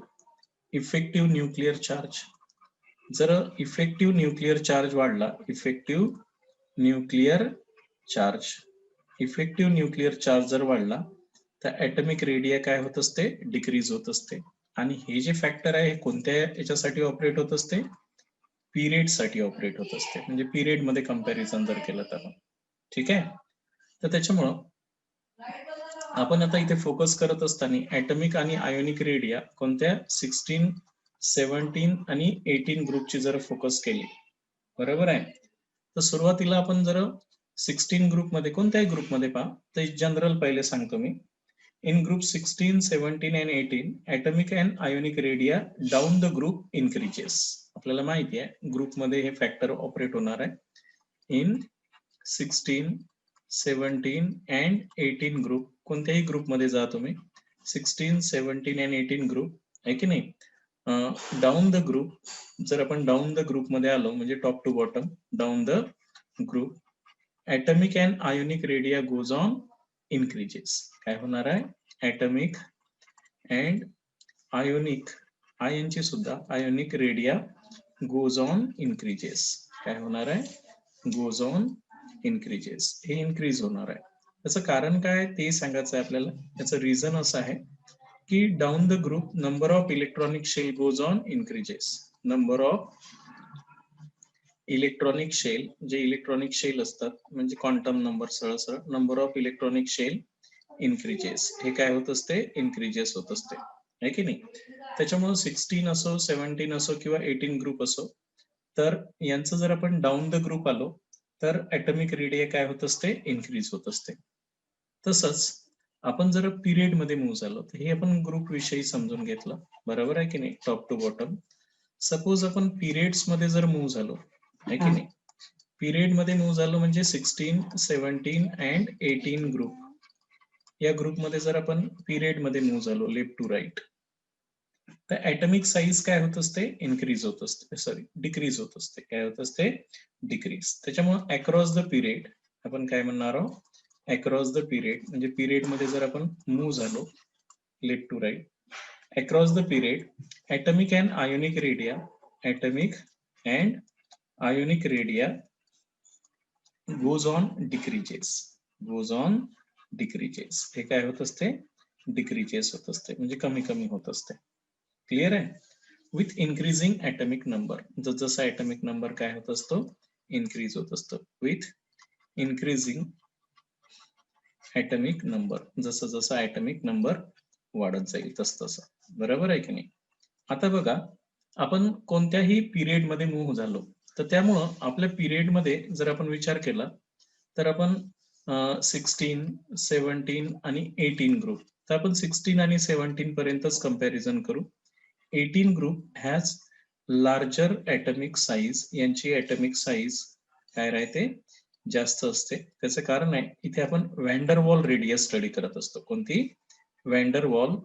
[SPEAKER 1] effective nuclear charge. जर इफेक्टिव्ह न्यूक्लिअर चार्ज वाढला, इफेक्टिव्ह न्यूक्लिअर चार्ज जर वाढला तर ऍटमिक रेडिया काय होत असते, डिक्रीज होत असते. आणि हे जे फॅक्टर आहे हे कोणत्या याच्यासाठी ऑपरेट होत असते, पिरियड साठी ऑपरेट होत असते, म्हणजे पिरियड मध्ये कंपॅरिझन जर केलं तर. ठीक आहे. तर त्याच्यामुळं आपण आता इथे फोकस करत असताना ऍटमिक आणि आयोनिक रेडिया कोणत्या 16, 17 आणि 18 ग्रुपची जर फोकस केली, बरोबर आहे. तर सुरुवातीला आपण जर 16 ग्रुपमध्ये, कोणत्याही ग्रुपमध्ये पहा, तर जनरल पहिले सांगतो मी. In group 16, 17 and 18, atomic and ionic radii down the group increases. आपल्याला माहिती आहे ग्रुपमध्ये हे फॅक्टर ऑपरेट होणार आहे. इन 16, 17 and 18 ग्रुप, कोणत्याही ग्रुपमध्ये जा तुम्ही, 16, 17 and 18 ग्रुप आहे की नाही. डाऊन द ग्रुप, जर आपण डाऊन द ग्रुपमध्ये आलो म्हणजे top to bottom down the group, atomic and ionic radii goes on increases. काय होणार आहे, ऍटमिक अँड आयोनिक, आयनची सुद्धा ionic radii goes on increases. काय होणार आहे, गोज ऑन इन्क्रीजेस, हे इन्क्रीज होणार आहे. त्याचं कारण काय ते सांगायचं आहे आपल्याला. त्याचं रिझन असं आहे की down the group number of electronic shell goes on increases. Number of electronic shell, जे इलेक्ट्रॉनिक शेल असतात म्हणजे क्वांटम नंबर, सरळ सरळ number of electronic shell increases, हे काय होत असते, इन्क्रीजेस होत असते आहे की नाही. त्याच्यामुळे 16 असो, 17 असो किंवा 18 ग्रुप असो, तर यांचं जर आपण डाऊन द ग्रुप आलो तर ऍटमिक रेडिया काय होत असते, इन्क्रीज होत असते. तसंच आपण जर पिरियड मध्ये मूव्ह झालो तर हे आपण ग्रुप विषयी समजून घेतलं, बरोबर आहे की नाही, टॉप टू बॉटम. सपोज आपण पिरियड्स मध्ये जर मूव्ह झालो आहे की नाही, पिरियड मध्ये मूव्ह झालो म्हणजे 16, 17 अँड 18 ग्रुप, या ग्रुपमध्ये जर आपण पिरियड मध्ये मूव्ह झालो लेफ्ट टू राईट, तर ऍटमिक साईज काय होत असते, इन्क्रीज होत असते, सॉरी डिक्रीज होत असते. काय होत असते, डिक्रीज. त्याच्यामुळे अक्रॉस द पिरियड आपण काय म्हणणार आहोत, अक्रॉस द पिरियड म्हणजे पिरियड मध्ये जर आपण मूव्ह झालो left to right, across the period atomic and ionic radii atomic and ionic radii goes on decreases हे काय होत असते, डिक्रीजेस होत असते म्हणजे कमी कमी होत असते. क्लिअर आहे. विथ इन्क्रीजिंग ऍटमिक नंबर, जसा ऍटमिक नंबर काय होत असतो, इन्क्रीज होत असतो. विथ इन्क्रीजिंग ऍटमिक नंबर, जसं जसा ऍटमिक नंबर वाढत जाईल तसं. बरोबर आहे की नाही. आता बघा, आपण कोणत्याही पिरियड मध्ये मूव्ह झालो तर त्यामुळं आपल्या पिरियड मध्ये जर आपण विचार केला तर आपण 16, 17 आणि 18 ग्रुप, तर आपण 16 आणि 17 पर्यंतच कंपॅरिझन करू. 18 ग्रुप हॅज लार्जर ऍटमिक साईज, यांची ऍटमिक साईज काय राहते, जास्त असते. त्याचं कारण आहे, इथे आपण व्हॅन्डरवॉल रेडियस स्टडी करत असतो. कोणती, व्हॅन्डरवॉल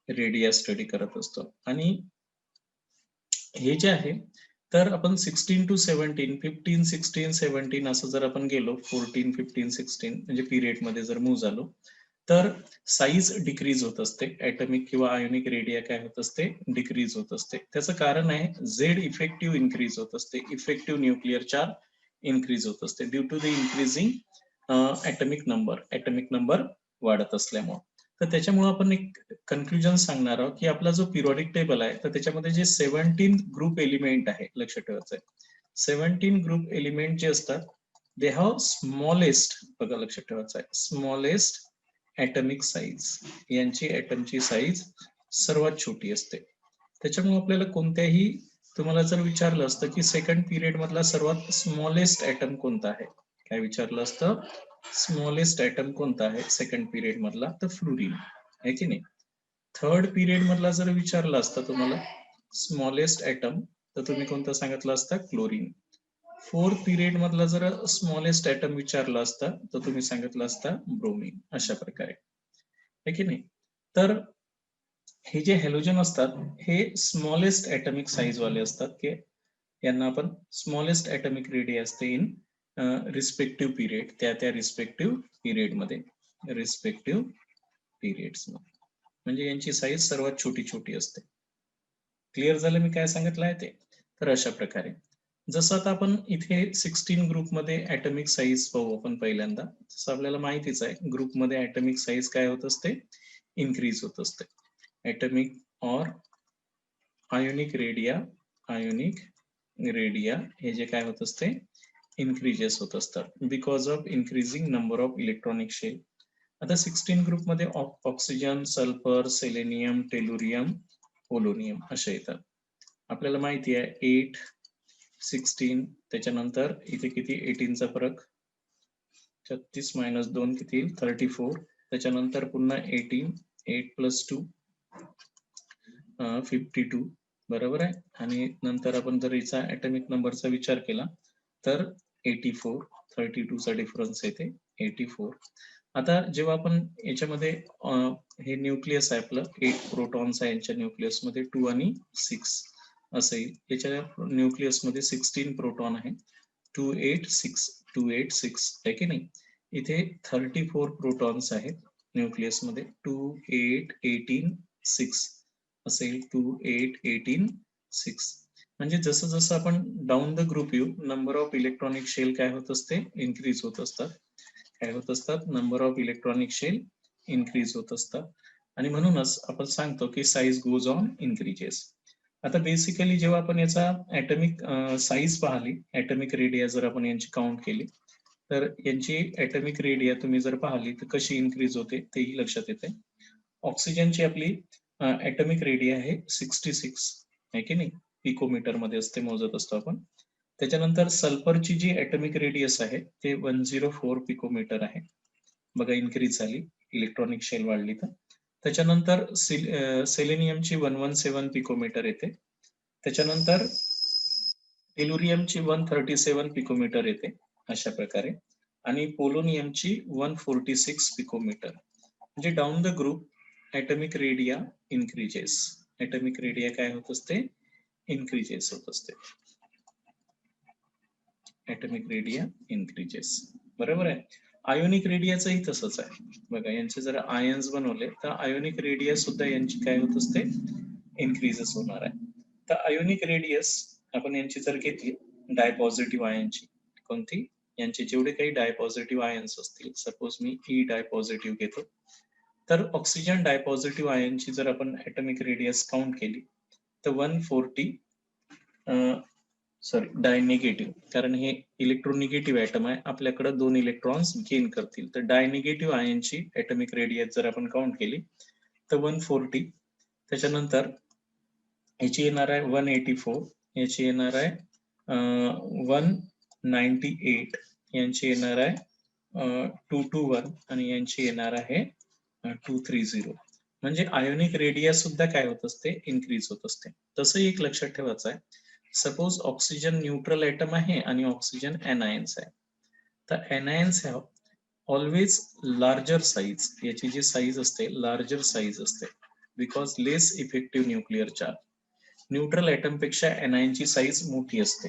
[SPEAKER 1] रेडियस स्टडी करत असतो. आणि हे जे आहे, तर आपण 16 to 17, 15, 16, 17 असं जर आपण गेलो, 14, 15, 16 म्हणजे पिरियड मध्ये जर मूव्ह झालो तर साईज डिक्रीज होत असते. ऍटमिक किंवा आयोनिक रेडिया काय होत असते, डिक्रीज होत असते. त्याचं कारण आहे झेड इफेक्टिव्ह इन्क्रीज होत असते, इफेक्टिव्ह न्यूक्लिअर चार्ज इन्क्रीज होत असते due to the increasing atomic number वाढत असल्यामुळे. तर त्याच्यामुळे आपण एक कन्क्लुजन सांगणार आहोत की आपला जो पिरियडिक टेबल आहे तर त्याच्यामध्ये जे 17 ग्रुप एलिमेंट आहे, लक्षात ठेवायचं आहे, 17 ग्रुप एलिमेंट जे असतात दे हॅव स्मॉलेस्ट, बघा लक्षात ठेवायचं आहे, स्मॉलेस्ट ऍटमिक साईज, यांची ऍटमची साईज सर्वात छोटी असते. त्याच्यामुळे आपल्याला कोणत्याही, तुम्हाला जर विचारलं असतं की सेकंड पिरियड मधला सर्वात स्मॉलेस्ट ऍटम कोणता आहे, काय विचारलं असतं, स्मॉलेस्ट ऍटम कोणता आहे सेकंड पिरियड मधला, तर फ्लोरीन आहे की नाही. थर्ड पिरियड मधला जर विचारलं असतं तुम्हाला स्मॉलेस्ट ऍटम, तर तुम्ही कोणतं सांगितलं असतं, क्लोरीन. फोर्थ पिरियड मधला जर स्मॉलेस्ट ऍटम विचारलं असतं तर तुम्ही सांगितलं असतं ब्रोमीन. अशा प्रकारे आहे की नाही. तर हे जे हॅलोजन असतात हे स्मॉलेस्ट ऍटमिक साईज वाले असतात, की यांना आपण स्मॉलेस्ट ऍटमिक रेडिया असते इन रिस्पेक्टिव्ह पिरियड, त्या रिस्पेक्टिव्ह पिरियड मध्ये, रिस्पेक्टिव्ह पिरियड्स मध्ये, म्हणजे यांची साईज सर्वात छोटी छोटी असते. क्लिअर झालं मी काय सांगितलं आहे ते. तर अशा प्रकारे जसं आता आपण इथे 16 ग्रुप मध्ये ऍटमिक साईज पाहू आपण पहिल्यांदा. जसं आपल्याला माहितीच आहे ग्रुपमध्ये ऍटमिक साईज काय होत असते, इन्क्रीज होत असते. ऍटमिक और आयोनिक रेडिया हे जे काय होत असते, इन्क्रीजेस होत असतात because of increasing number of electronic shell. आता 16 ग्रुप मध्ये oxygen, sulphur, selenium, tellurium, polonium असे येतात. आपल्याला माहिती आहे 8, 16, त्याच्यानंतर इथे किती 18 चा फरक, 36 - 2 किती 34, त्याच्यानंतर पुन्हा 18, 8 + 2 52, बरोबर आहे. आणि नंतर आपण जर याचा ऍटमिक नंबरचा विचार केला तर 84, 32 चा डिफरन्स येते 84. आता जेव्हा आपण याच्यामध्ये हे न्यूक्लियस आहे आपलं, 8 प्रोटॉन्स आहे यांच्या न्यूक्लियस मध्ये, 2 आणि 6 असेल. याच्या न्यूक्लियस मध्ये 16 प्रोटॉन आहे, 286 आहे की नाही. इथे 34 प्रोटॉन्स आहेत न्यूक्लियस मध्ये, 2, 8, 18, 6 असेल, 2, 8, 18, 6. म्हणजे जसं जसं आपण डाऊन द ग्रुप येऊ नंबर ऑफ इलेक्ट्रॉनिक शेल काय होत असते, इन्क्रीज होत असतात. काय होत असतात, number of electronic shell increase होत असतात. आणि म्हणूनच आपण सांगतो की साईज गोज ऑन इन्क्रीजेस. आता बेसिकली जेव्हा आपण याचा ऍटमिक साईज पाहिली, ऍटमिक रेडिया जर आपण यांची काउंट केली तर यांची ऍटमिक रेडिया तुम्ही जर पाहिली तर कशी इन्क्रीज होते तेही लक्षात येते. ऑक्सिजनची आपली ऍटमिक रेडिया आहे 66 आहे की नाही, पिकोमीटर मध्ये असते, मोजत असतो आपण. त्याच्यानंतर सल्फरची जी ऍटमिक रेडियस आहे ते 104 पिकोमीटर आहे, बघा इन्क्रीज झाली, इलेक्ट्रॉनिक शेल वाढली. तर त्याच्यानंतर सेलेनियमची 117 पिकोमीटर येते. त्याच्यानंतर टेलुरियमची 137 पिकोमीटर येते, अशा प्रकारे. आणि पोलोनियमची 146 पिकोमीटर. म्हणजे down the group atomic radii increases. Atomic radii काय होत असते? इन्क्रीजेस होत असते. Atomic radii increases. बरोबर आहे. आयोनिक रेडियाचंही तसंच आहे बघा. यांचे जर आयन्स बनवले तर आयोनिक रेडिया सुद्धा यांची काय होत असते? इन्क्रीजेस होणार आहे. तर आयोनिक रेडियस आपण यांची जर घेतली डायपॉझिटिव्ह आयनची, कोणती? यांचे जेवढे काही डायपॉझिटिव्ह आयन्स असतील, सपोज मी ई डायपॉझिटिव्ह घेतो, तर ऑक्सिजन डायपॉझिटिव्ह आयनची जर आपण ऍटॉमिक रेडियस काउंट केली तर 140 सॉरी डायनिगेटिव्ह, कारण हे इलेक्ट्रोनिगेटिव्ह ॲटम आहे, आपल्याकडे 2 इलेक्ट्रॉन्स गेन करतील. तर डायनिगेटिव्ह आयनची ॲटॉमिक रेडियस जर आपण काउंट केली तर 140, त्याच्यानंतर याची येणार आहे 184, याची येणार आहे 198, यांची येणार आहे 221 आणि यांची येणार आहे 230. म्हणजे आयोनिक रेडियस सुद्धा काय होत असते? इन्क्रीज होत असते. तसं एक लक्षात ठेवायचं आहे, सपोज ऑक्सिजन न्यूट्रल ॲटम आहे आणि ऑक्सिजन एनायन्स आहे, तर anions have always larger size. याची जी साईज असते लार्जर साईज असते, because less effective nuclear charge. Neutral atom पेक्षा एनायनची साईज मोठी असते,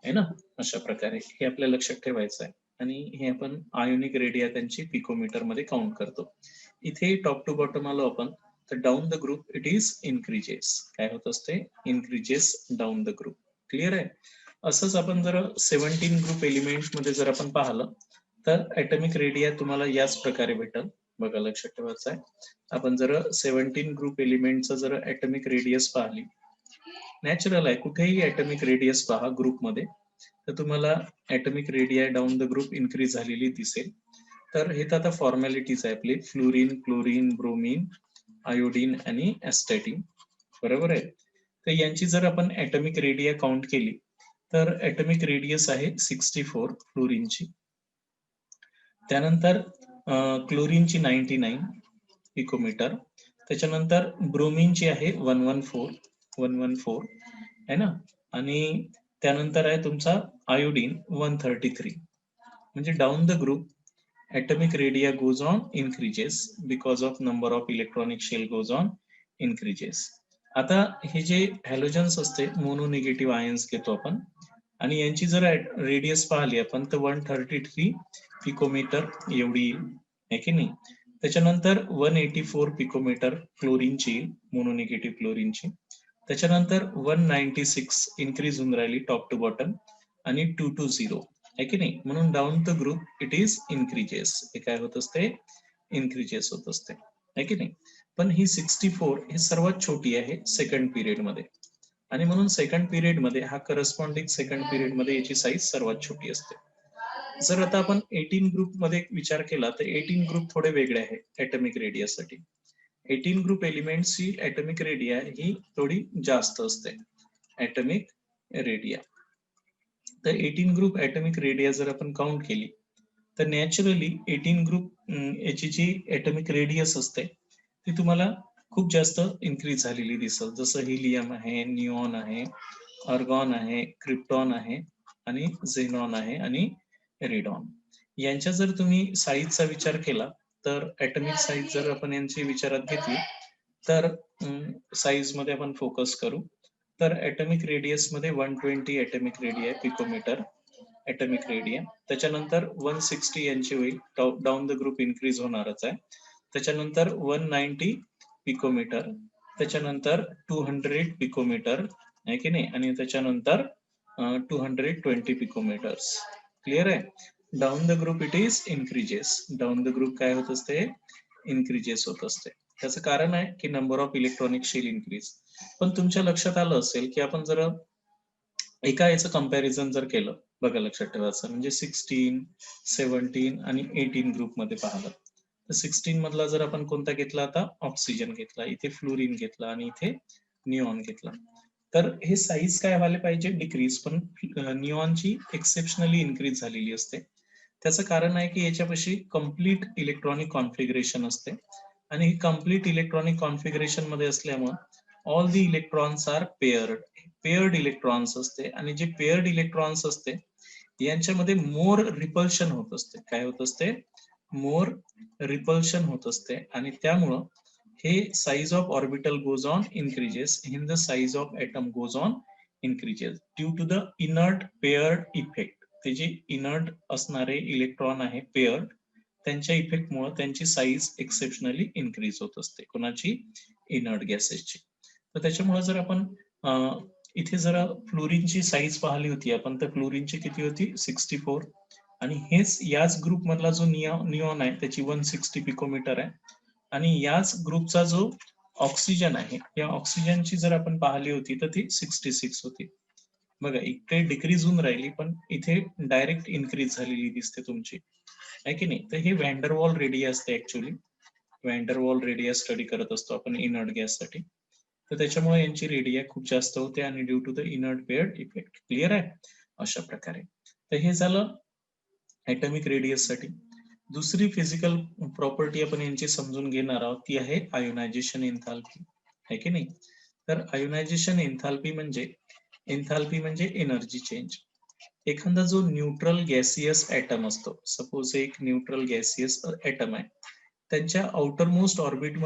[SPEAKER 1] है ना. अशा प्रकारे हे आपल्या लक्षात ठेवायचं आहे. आणि हे आपण आयोनिक रेडिया त्यांची पिकोमीटर मध्ये काउंट करतो. इथे टॉप टू बॉटम आलो आपण, तर down the group it is increases. काय होत असते? Increases down the group. Clear आहे. असंच आपण जर 17 ग्रुप एलिमेंट मध्ये जर आपण पाहिलं तर ऍटॉमिक रेडिया तुम्हाला याच प्रकारे भेटल. बघा लक्षात ठेवायचं आहे, आपण जर 17 ग्रुप एलिमेंटचं जर ऍटॉमिक रेडियस पाहिली, नॅचरल आहे, कुठेही ऍटॉमिक रेडियस पहा ग्रुपमध्ये, तर तुम्हाला atomic radii down the group increase झालेली दिसेल. तर हे तर आता फॉर्मॅलिटीज आहे आपली, फ्लोरीन, क्लोरीन, ब्रोमीन, आयोडीन आणि ॲस्टॅटिन. बरोबर आहे. तर यांची जर आपण ऍटॉमिक रेडिया काउंट केली तर ऍटॉमिक रेडियस आहे 64 फ्लोरीनची, त्यानंतर क्लोरीनची 99 पिकोमीटर, त्याच्यानंतर ब्रोमीनची आहे 114 आहे ना, आणि त्यानंतर आहे तुमचा आयोडीन 133. म्हणजे down the group atomic radii goes on increases because of number of electronic shell goes on increases. आता हे जे हॅलोजन्स असते मोनोनिगेटिव्ह आयन्स घेतो आपण, आणि यांची जर रेडियस पाहिली आपण तर 133 पिकोमीटर एवढी आहे की नाही. त्याच्यानंतर 184 पिकोमीटर क्लोरीनची, मोनोनिगेटिव्ह क्लोरीनची, त्याच्यानंतर 196 इन्क्रीज होऊन राहिली टॉप टू बॉटम, आणि 220 आहे की नाही. म्हणून down the group it is increases. हे काय होत असते? इन्क्रीजेस होत असते, आहे की नाही. पण ही 64 ही सर्वात छोटी आहे सेकंड पिरियड मध्ये, आणि म्हणून सेकंड पिरियड मध्ये हा करस्पॉन्डिंग सेकंड पिरियड मध्ये याची साईज सर्वात छोटी असते. जर आता आपण 18 ग्रुप मध्ये विचार केला तर 18 ग्रुप थोडे वेगळे आहे ऍटॉमिक रेडियस साठी. 18 ग्रुप एलिमेंट्सची ऍटॉमिक रेडिया ही थोडी जास्त असते, ऍटॉमिक रेडिया. तर 18 ग्रुप ऍटॉमिक रेडिया जर आपण काउंट केली तर नॅचरली 18 ग्रुप याची जी ऍटॉमिक रेडियस असते ती तुम्हाला खूप जास्त इन्क्रीज झालेली दिसेल. जसं हिलियम आहे, निऑन आहे, आर्गॉन आहे, क्रिप्टॉन आहे, आणि झेनॉन आहे, आणि रेडॉन. यांच्या जर तुम्ही साईजचा विचार केला तर ऍटॉमिक साईज जर आपण यांची विचारात घेतली तर साईज मध्ये आपण फोकस करू तर ऍटॉमिक रेडियस मध्ये 120 atomic radii picometre atomic radii, त्याच्यानंतर 160 यांची होईल, डाऊन द ग्रुप इन्क्रीज होणारच आहे. त्याच्यानंतर 190 पिकोमीटर, त्याच्यानंतर 200 पिकोमीटर आहे की नाही, आणि त्याच्यानंतर 220 पिकोमीटर्स. क्लिअर आहे. Down the group it is increases. Down the group काय होत असते? इन्क्रीजेस होत असते. त्याचं कारण आहे की number of electronic shell increase. पण तुमच्या लक्षात आलं असेल की आपण जर एका याचं कंपॅरिझन जर केलं, बघा लक्षात ठेवायचं, म्हणजे 16, 17 आणि 18 ग्रुप मध्ये पाहिलं तर 16 मधला जर आपण कोणता घेतला, आता ऑक्सिजन घेतला, इथे फ्लोरीन घेतला, आणि इथे निऑन घेतला, तर हे साईज काय व्हायला पाहिजे? डिक्रीज. पण निऑनची एक्सेप्शनली इन्क्रीज झालेली असते. त्याचं कारण आहे की याच्यापाशी कम्प्लीट इलेक्ट्रॉनिक कॉन्फिगरेशन असते, आणि ही कम्प्लीट इलेक्ट्रॉनिक कॉन्फिगरेशन मध्ये असल्यामुळे all the electrons are paired electrons असते, आणि जे पेअर्ड इलेक्ट्रॉन्स असते यांच्यामध्ये मोर रिपल्शन होत असते. काय होत असते? मोर रिपल्शन होत असते आणि त्यामुळं हे size of orbital goes on increases in the size of atom goes on increases due to the inert paired effect. ते जे इनर्ट असणारे इलेक्ट्रॉन आहे पेअर्ड, त्यांच्या इफेक्टमुळे त्यांची साईज एक्सेप्शनली इन्क्रीज होत असते. कोणाची? इनर्ट गॅसेसची. तर त्याच्यामुळे जर आपण इथे जरा फ्लोरीनची साईज पाहिली होती आपण, तर फ्लोरीनची किती होती? 64. आणि हेच याच ग्रुप मधला जो निऑन आहे त्याची 160 पिकोमीटर आहे. आणि याच ग्रुपचा जो ऑक्सिजन आहे, या ऑक्सिजनची जर आपण पाहिली होती तर ती 66 होती. बघा इकडे डिक्रीज होऊन राहिली, पण इथे डायरेक्ट इन्क्रीज झालेली दिसते तुमची, आहे की नाही? तर हे व्हॅन्डरवॉल रेडिया असते ऍक्च्युली. व्हॅन्डरवॉल रेडिया स्टडी करत असतो आपण इनर्ट गॅस साठी. तर त्याच्यामुळे यांची रेडिया खूप जास्त होते आणि due to the inert paired effect. Clear आहे? अशा प्रकारे. तर हे झालं ऍटॉमिक रेडियस साठी. दुसरी फिजिकल प्रॉपर्टी आपण यांची समजून घेणार आहोत, ती आहे आयोनायझेशन एन्थाल्पी, आहे की नाही? तर आयोनायझेशन एन्थाल्पी म्हणजे एनर्जी चेंज. एखादा जो न्यूट्रल गॅसियस ऍटम असतो, सपोज एक न्यूट्रल गॅसियस ऍटम आहे, त्यांच्या आउटर मोस्ट ऑर्बिट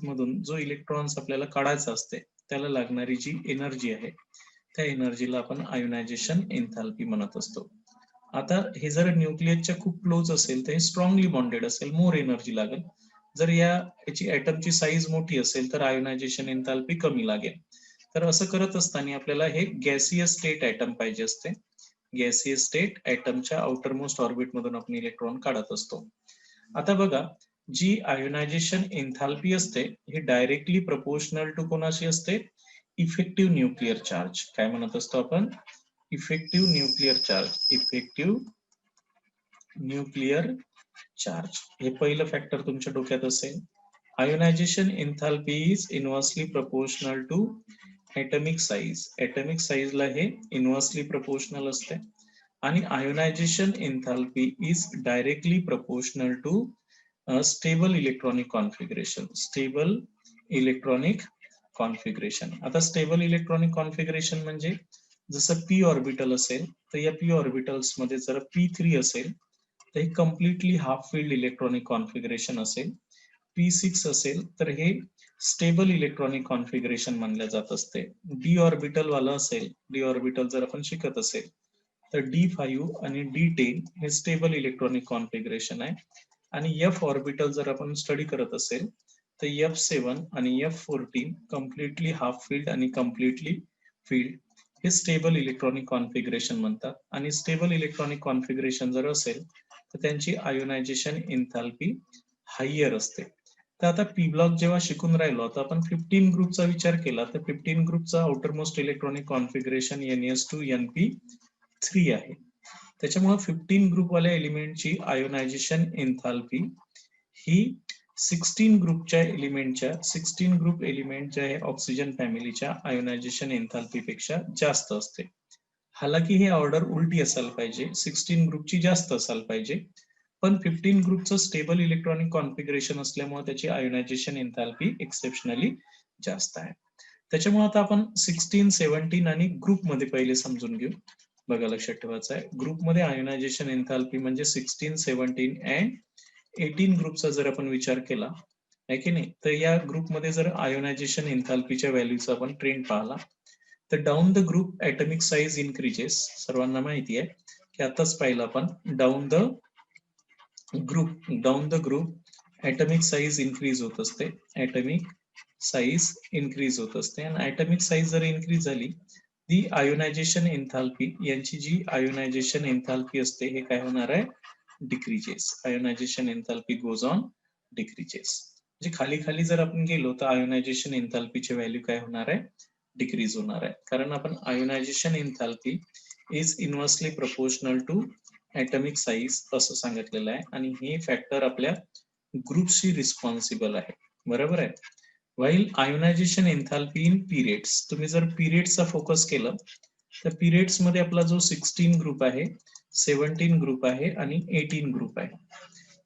[SPEAKER 1] मधून जो इलेक्ट्रॉन्स आपल्याला काढायचा असते, त्याला लागणारी जी एनर्जी आहे, त्या एनर्जीला आपण आयोनायझेशन एन्थाल्पी म्हणत असतो. आता हे जर न्यूक्लियसच्या खूप क्लोज असेल तर हे स्ट्रॉंगली बॉन्डेड असेल, मोर एनर्जी लागेल. जर याची ऍटमची साईज मोठी असेल तर आयोनायझेशन एन्थाल्पी कमी लागेल. तर असं करत असताना आपल्याला हे गॅसियस स्टेट ऍटम पाहिजे असते. गॅसियस स्टेट ऍटमच्या आउटर मोस्ट ऑर्बिट मधून आपण इलेक्ट्रॉन काढत असतो. आता बघा, जी आयोनायझेशन एन्थाल्पी असते ही डायरेक्टली प्रपोर्शनल टू कोणाशी असते? Effective nuclear charge. काय म्हणत असतो आपण? Effective nuclear charge. Effective nuclear charge हे पहिलं फॅक्टर तुमच्या डोक्यात असेल. Ionisation enthalpy is inversely proportional to atomic size. Atomic साईजला हे इनव्हर्सली प्रपोर्शनल असते. आणि ionisation enthalpy is directly proportional to stable electronic configuration. Stable electronic configuration. आता स्टेबल इलेक्ट्रॉनिक कॉन्फिगरेशन म्हणजे जसं पी ऑर्बिटल असेल तर या पी ऑर्बिटल्स मध्ये जर P3 असेल तर हे completely half filled electronic configuration असेल. P6 असेल तर हे स्टेबल इलेक्ट्रॉनिक कॉन्फिगरेशन मानले जात असते. डी ऑर्बिटल वाला असेल, डी ऑर्बिटल जर आपण शिकत असेल तर D5 आणि D10 हे स्टेबल इलेक्ट्रॉनिक कॉन्फिगरेशन आहे. आणि F ऑर्बिटल जर आपण स्टडी करत असेल तर F7 आणि F14 कम्प्लिटली हाफ फिल्ड आणि कम्प्लिटली फिल्ड हे स्टेबल इलेक्ट्रॉनिक कॉन्फिगरेशन म्हणतात. आणि स्टेबल इलेक्ट्रॉनिक कॉन्फिगरेशन जर असेल तर त्यांची आयोनायझेशन एन्थाल्पी हायर असते. तर आता पी ब्लॉक जेव्हा शिकून राहिलो आता आपण 15 ग्रुपचा विचार केला तर 15 ग्रुपचा outer most electronic configuration NS2 NP3 आहे. त्याच्यामुळे 15 ग्रुप वाल्या एलिमेंटची आयोनायझेशन एन्थाल्पी ही 16 ग्रुपच्या एलिमेंटच्या 16 ग्रुप एलिमेंट जे आहे ऑक्सिजन फॅमिलीच्या आयोनायझेशन एन्थाल्पी पेक्षा जास्त असते. हालाकी हे ऑर्डर उलटी असायला पाहिजे, 16 ग्रुपची जास्त असायला पाहिजे, पण 15 ग्रुपचं स्टेबल इलेक्ट्रॉनिक कॉन्फिगरेशन असल्यामुळे त्याची आयोनायझेशन एन्थाल्पी एक्सेप्शनली जास्त आहे. त्याच्यामुळे आता आपण 16, 17 आणि ग्रुपमध्ये पहिले समजून घेऊ. बघा लक्षात ठेवायचं आहे, ग्रुपमध्ये आयोनायझेशन एन्थाल्पी म्हणजे 16, 17 अँड 18 ग्रुपचा जर आपण विचार केला आहे की नाही, तर या ग्रुपमध्ये जर आयोनायझेशन एन्थाल्पीच्या व्हॅल्यूचा आपण ट्रेंड पाहिला तर down the group atomic size increases. सर्वांना माहिती आहे की आताच पाहिलं आपण, down the group atomic size increase होत असते. ऍटमिक साईज इन्क्रीज होत असते आणि ऍटमिक साईज जर इन्क्रीज झाली दी आयोनायझेशन एन्थाल्पी, यांची जी आयोनायझेशन एन्थाल्पी असते हे काय होणार आहे? Decreases. Ionization enthalpy goes on decreases. म्हणजे खाली खाली जर आपण गेलो तर आयोनायझेशन एन्थाल्पीची व्हॅल्यू काय होणार आहे? डिक्रीज होणार आहे. कारण आपण ionisation enthalpy is inversely proportional to atomic size असं सांगितलेलं आहे आणि हे फॅक्टर आपल्या ग्रुपशी रिस्पॉन्सिबल आहे. बरोबर आहे? While ionization enthalpy in periods, तुम्ही जर पिरियड्सचा फोकस केलं तर पिरियड्स मध्ये आपला जो 16 ग्रुप आहे, 17 ग्रुप आहे आणि 18 ग्रुप आहे,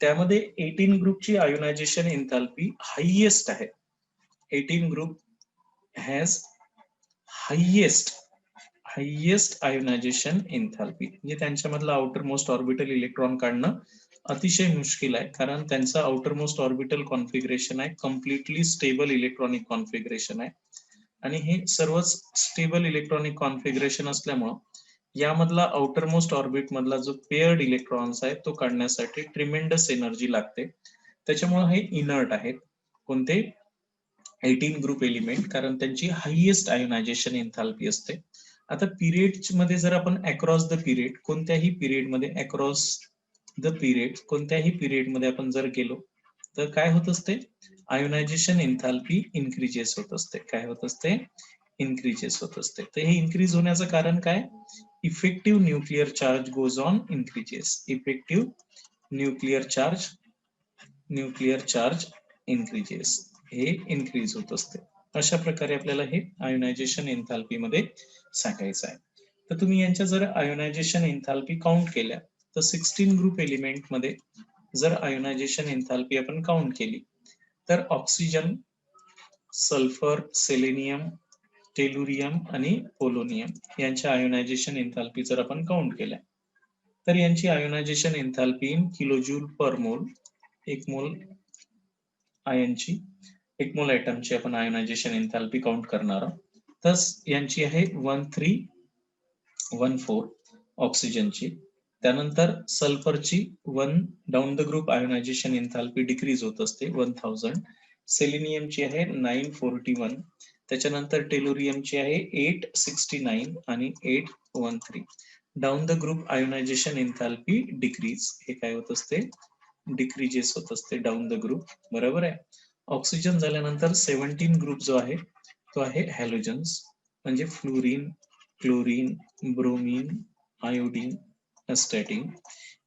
[SPEAKER 1] त्यामध्ये 18 ग्रुपची आयोनायझेशन एन्थाल्पी हायेस्ट आहे. 18 group has highest highest ionization enthalpy, म्हणजे त्यांच्यामधला आउटर मोस्ट ऑर्बिटल इलेक्ट्रॉन काढणं अतिशय मुश्किल आहे, कारण त्यांचं आउटर मोस्ट ऑर्बिटल कॉन्फिगरेशन आहे कम्प्लिटली स्टेबल इलेक्ट्रॉनिक कॉन्फिगरेशन आहे, आणि हे सर्वच स्टेबल इलेक्ट्रॉनिक कॉन्फिगरेशन असल्यामुळं यामधला आउटर मोस्ट ऑर्बिट मधला जो पेअर्ड इलेक्ट्रॉन्स आहे तो काढण्यासाठी ट्रिमेंडस एनर्जी लागते. त्याच्यामुळे हे इनर्ट आहेत. कोणते? 18 ग्रुप एलिमेंट, कारण त्यांची हायेस्ट आयोनायझेशन एन्थॅल्पी असते. आता पिरियड मध्ये जर आपण अक्रॉस द पिरियड, कोणत्याही पिरियड मध्ये अक्रॉस द पिरियड, कोणत्याही पिरियड मध्ये आपण जर गेलो तर काय होत असते? आयोनायझेशन एन्थॅल्पी इन्क्रीजेस होत असते. काय होत असते? इन्क्रीजेस होत असते. तर हे इन्क्रीज होण्याचं कारण काय? Effective nuclear charge goes on increases. Effective nuclear charge increases, हे इन्क्रीज होत असते. अशा प्रकारे आपल्याला हे आयोनायझेशन एन्थॅल्पी मध्ये सांगायचं आहे. तर तुम्ही यांच्या जर आयोनायझेशन एन्थॅल्पी काउंट केल्या तर 16 ग्रुप एलिमेंट मध्ये जर आयोनायझेशन एन्थॅल्पी आपण काउंट केली तर ऑक्सिजन, सल्फर, सेलेनियम, टेलुरियम आणि पोलोनियम यांच्या आयोनायझेशन एन्थॅल्पी जर आपण काउंट केल्या तर यांची आयोनायझेशन एन्थॅल्पी इन किलोजूल पर मोल, एक मोल आयनची, एक मोल ॲटमची आपण आयोनायझेशन एन्थॅल्पी काउंट करणार आहोत. तर यांची आहे 1314 ऑक्सिजनची, त्यानंतर सल्फरची 1 down the group ionization enthalpy decrease होत असते 1000, सेलेनियमची आहे 941, त्याच्यानंतर टेलुरियमची आहे 869 आणि 813. Down the group ionization enthalpy decrease, हे काय होत असते? डिक्रीजेस होत असते डाऊन द ग्रुप, बरोबर आहे. ऑक्सिजन झाल्यानंतर 17 ग्रुप जो आहे तो आहे हॅलोजन्स, म्हणजे फ्लोरीन, क्लोरीन, ब्रोमीन, आयोडीन, अस्टॅटिन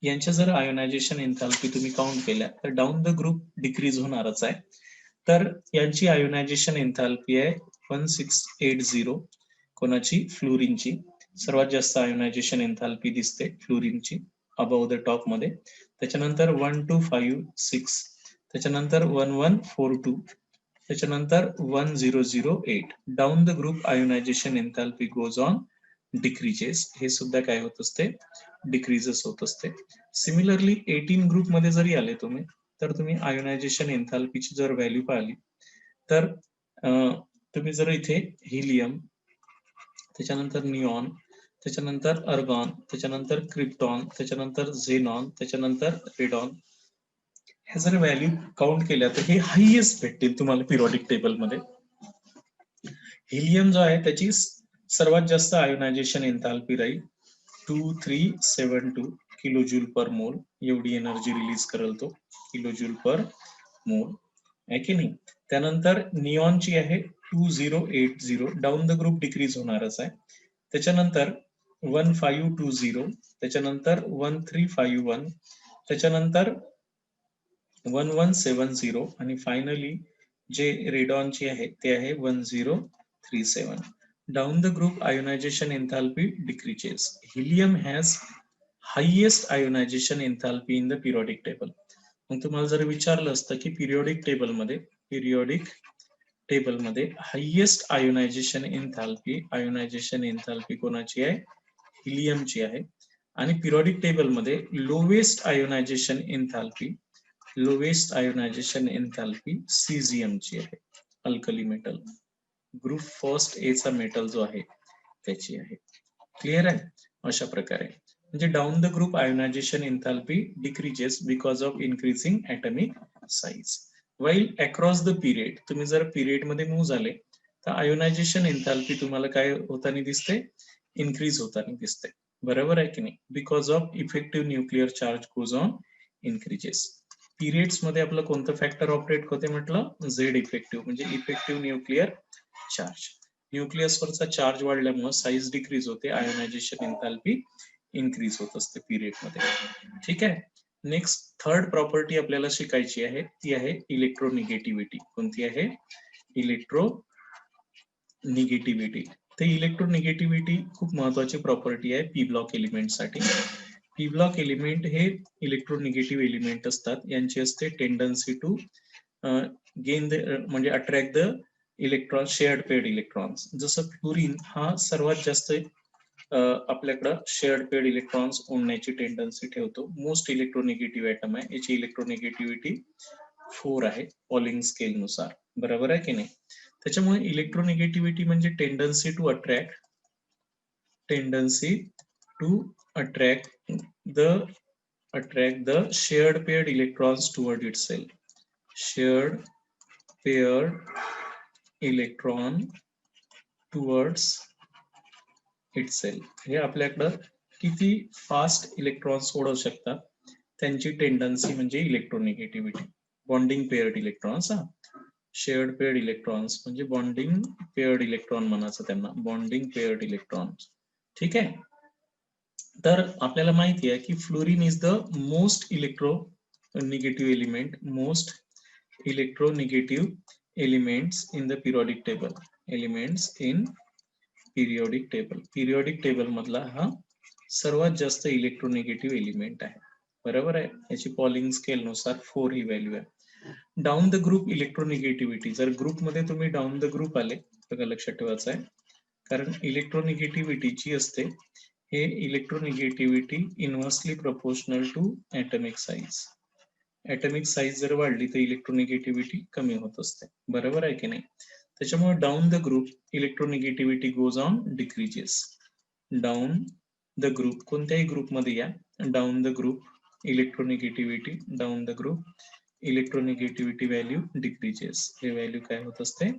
[SPEAKER 1] यांच्या जर आयोनायझेशन एन्थॅल्पी तुम्ही काउंट केल्या तर डाऊन द ग्रुप डिक्रीज होणारच आहे. तर यांची आयोनायझेशन एन्थॅल्पी आहे 1680. कोणाची? फ्लोरीनची. सर्वात जास्त आयोनायझेशन एन्थॅल्पी दिसते फ्लोरीनची अबव द टॉप मध्ये. त्याच्यानंतर 1256, त्याच्यानंतर 1142, त्याच्यानंतर 1008. Down the group ionization enthalpy goes on decreases, हे सुद्धा काय होत असते? डिक्रीजेस होत असते. सिमिलरली 18 ग्रुप मध्ये जरी आले तुम्ही तर तुम्ही आयोनायझेशन एन्थॅल्पीची जर व्हॅल्यू पाहिली तर तुम्ही जर इथे हिलियम, त्याच्यानंतर निऑन, त्याच्यानंतर अर्गॉन, त्याच्यानंतर क्रिप्टॉन, त्याच्यानंतर झेनॉन, त्याच्यानंतर रेडॉन, हे जर व्हॅल्यू काउंट केल्या तर हे हायेस्ट भेटतील तुम्हाला पिरियडिक टेबल मध्ये. हिलियम जो आहे त्याची सर्वात जास्त आयोनायझेशन एन्थॅल्पी राहील 2372 किलोजूल पर मोल, एवढी एनर्जी रिलीज करेल तो किलोजूल पर मोल, आहे की नाही. त्यानंतर निऑनची आहे 2080, डाऊन द ग्रुप डिक्रीज होणारच आहे. त्याच्यानंतर 1520, त्याच्यानंतर 1351, त्याच्यानंतर 1170 आणि फायनली जे रेडॉनची आहे ते आहे 1037. Down the group ionization enthalpy decreases. Helium has highest ionization enthalpy in the periodic table. मग तुम्हाला जर विचारलं असतं की पिरियडिक टेबल मध्ये हायेस्ट आयोनायझेशन एन्थॅल्पी कोणाची आहे? हिलियमची आहे. आणि पिरियडिक टेबल मध्ये लोवेस्ट आयोनायझेशन एन्थॅल्पी सीझियमची आहे, alkali metal, group first A चा मेटल जो आहे त्याची आहे. क्लिअर आहे? अशा प्रकारे म्हणजे down the group ionization enthalpy decreases because of increasing atomic size. While across the period, तुम्ही जर पिरियड मध्ये मूव्ह झाले तर आयोनायझेशन एन्थॅल्पी तुम्हाला काय होताना दिसते? इन्क्रीज होताना दिसते, बरोबर आहे की नाही? Because of effective nuclear charge goes on increases. Periods मध्ये आपलं कोणतं फॅक्टर ऑपरेट होते म्हटलं? झेड इफेक्टिव्ह, म्हणजे इफेक्टिव्ह न्यूक्लिअर चार्ज. न्यूक्लियस वरचा चार्ज वाढल्यामुळे साईज डिक्रीज होते, आयोनायझेशन एन्थॅल्पी इन्क्रीज होत असते पिरियड मध्ये. ठीक आहे. नेक्स्ट थर्ड प्रॉपर्टी आपल्याला शिकायची आहे ती आहे इलेक्ट्रोनिगेटिव्हिटी. कोणती आहे? इलेक्ट्रोनिगेटिव्हिटी. तर इलेक्ट्रोनिगेटिव्हिटी खूप महत्वाची प्रॉपर्टी आहे पी ब्लॉक एलिमेंट साठी. पी ब्लॉक एलिमेंट हे इलेक्ट्रोनिगेटिव्ह एलिमेंट असतात. यांची असते टेंडन्सी टू गेन द म्हणजे attract the electron, shared paid electrons. जसं फ्लोरीन हा सर्वात जास्त आपल्याकडं शेअर्ड पेड इलेक्ट्रॉन्स उडण्याची टेंडन्सी ठेवतो. मोस्ट इलेक्ट्रोनिगेटिव्ह ॲटम आहे, याची इलेक्ट्रोनिगेटिव्हिटी 4 आहे पॉलिंग स्केल नुसार. बरोबर आहे की नाही? त्याच्यामुळे इलेक्ट्रोनिगेटिव्हिटी म्हणजे tendency to attract the shared paired electrons toward itself. Shared paired electron towards itself. हे आपल्याकडं किती फास्ट इलेक्ट्रॉन सोडवू शकतात त्यांची टेंडन्सी म्हणजे electronegativity. Bonding paired electrons, shared paired electrons म्हणजे बॉन्डिंग पेअर्ड इलेक्ट्रॉन म्हणायचं त्यांना, बॉन्डिंग पेअर्ड इलेक्ट्रॉन्स. ठीक आहे. तर आपल्याला माहिती आहे की fluorine is the most electronegative element, most electronegative elements in the periodic table. Elements in periodic table. Periodic table मधला हा सर्वात जास्त इलेक्ट्रोनिगेटिव्ह एलिमेंट आहे. बरोबर आहे. याची पॉलिंग स्केल नुसार 4 ही व्हॅल्यू आहे. डाऊन द ग्रुप इलेक्ट्रोनिगेटिव्हिटी, जर ग्रुप मध्ये तुम्ही डाऊन द ग्रुप आले, बघा लक्षात ठेवायचं आहे, कारण इलेक्ट्रोनिगेटिव्हिटी जी असते हे electronegativity inversely proportional to atomic size. Atomic size जर वाढली तर इलेक्ट्रोनिगेटिव्हिटी कमी होत असते. बरोबर आहे की नाही? त्याच्यामुळे down the group electronegativity goes on decreases. Down the group, कोणत्याही ग्रुपमध्ये या, down the group electronegativity, down the group electronegativity value decreases. हे व्हॅल्यू काय होत असते?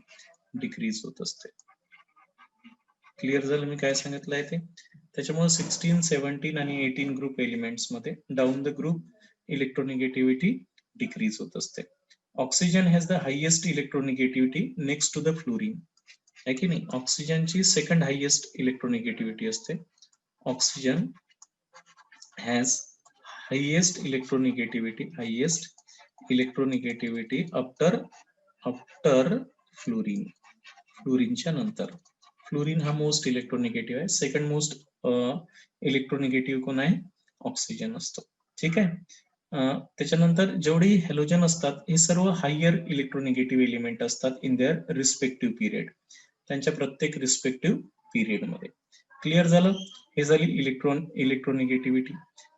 [SPEAKER 1] डिक्रीज होत असते. क्लिअर झालं मी काय सांगितलं आहे ते? त्याच्यामुळे 16, 17 आणि 18 ग्रुप एलिमेंट्स मध्ये down the group electronegativity decrease होत असते. Oxygen has the highest electronegativity next to the fluorine. आहे की नाही? ऑक्सिजनची सेकंड हायेस्ट इलेक्ट्रोनिगेटिव्हिटी असते. Oxygen has highest electronegativity after fluorine. फ्लोरीनच्या नंतर. फ्लोरीन हा मोस्ट इलेक्ट्रोनिगेटिव्ह आहे. सेकंड मोस्ट इलेक्ट्रोनिगेटिव्ह कोण आहे? ऑक्सिजन असतो. ठीक आहे. त्याच्यानंतर जेवढे हॅलोजन असतात हे सर्व हायर इलेक्ट्रोनिगेटिव्ह एलिमेंट असतात इन देअर रिस्पेक्टिव्ह पिरियड, त्यांच्या प्रत्येक रिस्पेक्टिव्ह पिरियड मध्ये. क्लिअर झालं? हे झाली इलेक्ट्रोनिगेटिव्हिटी.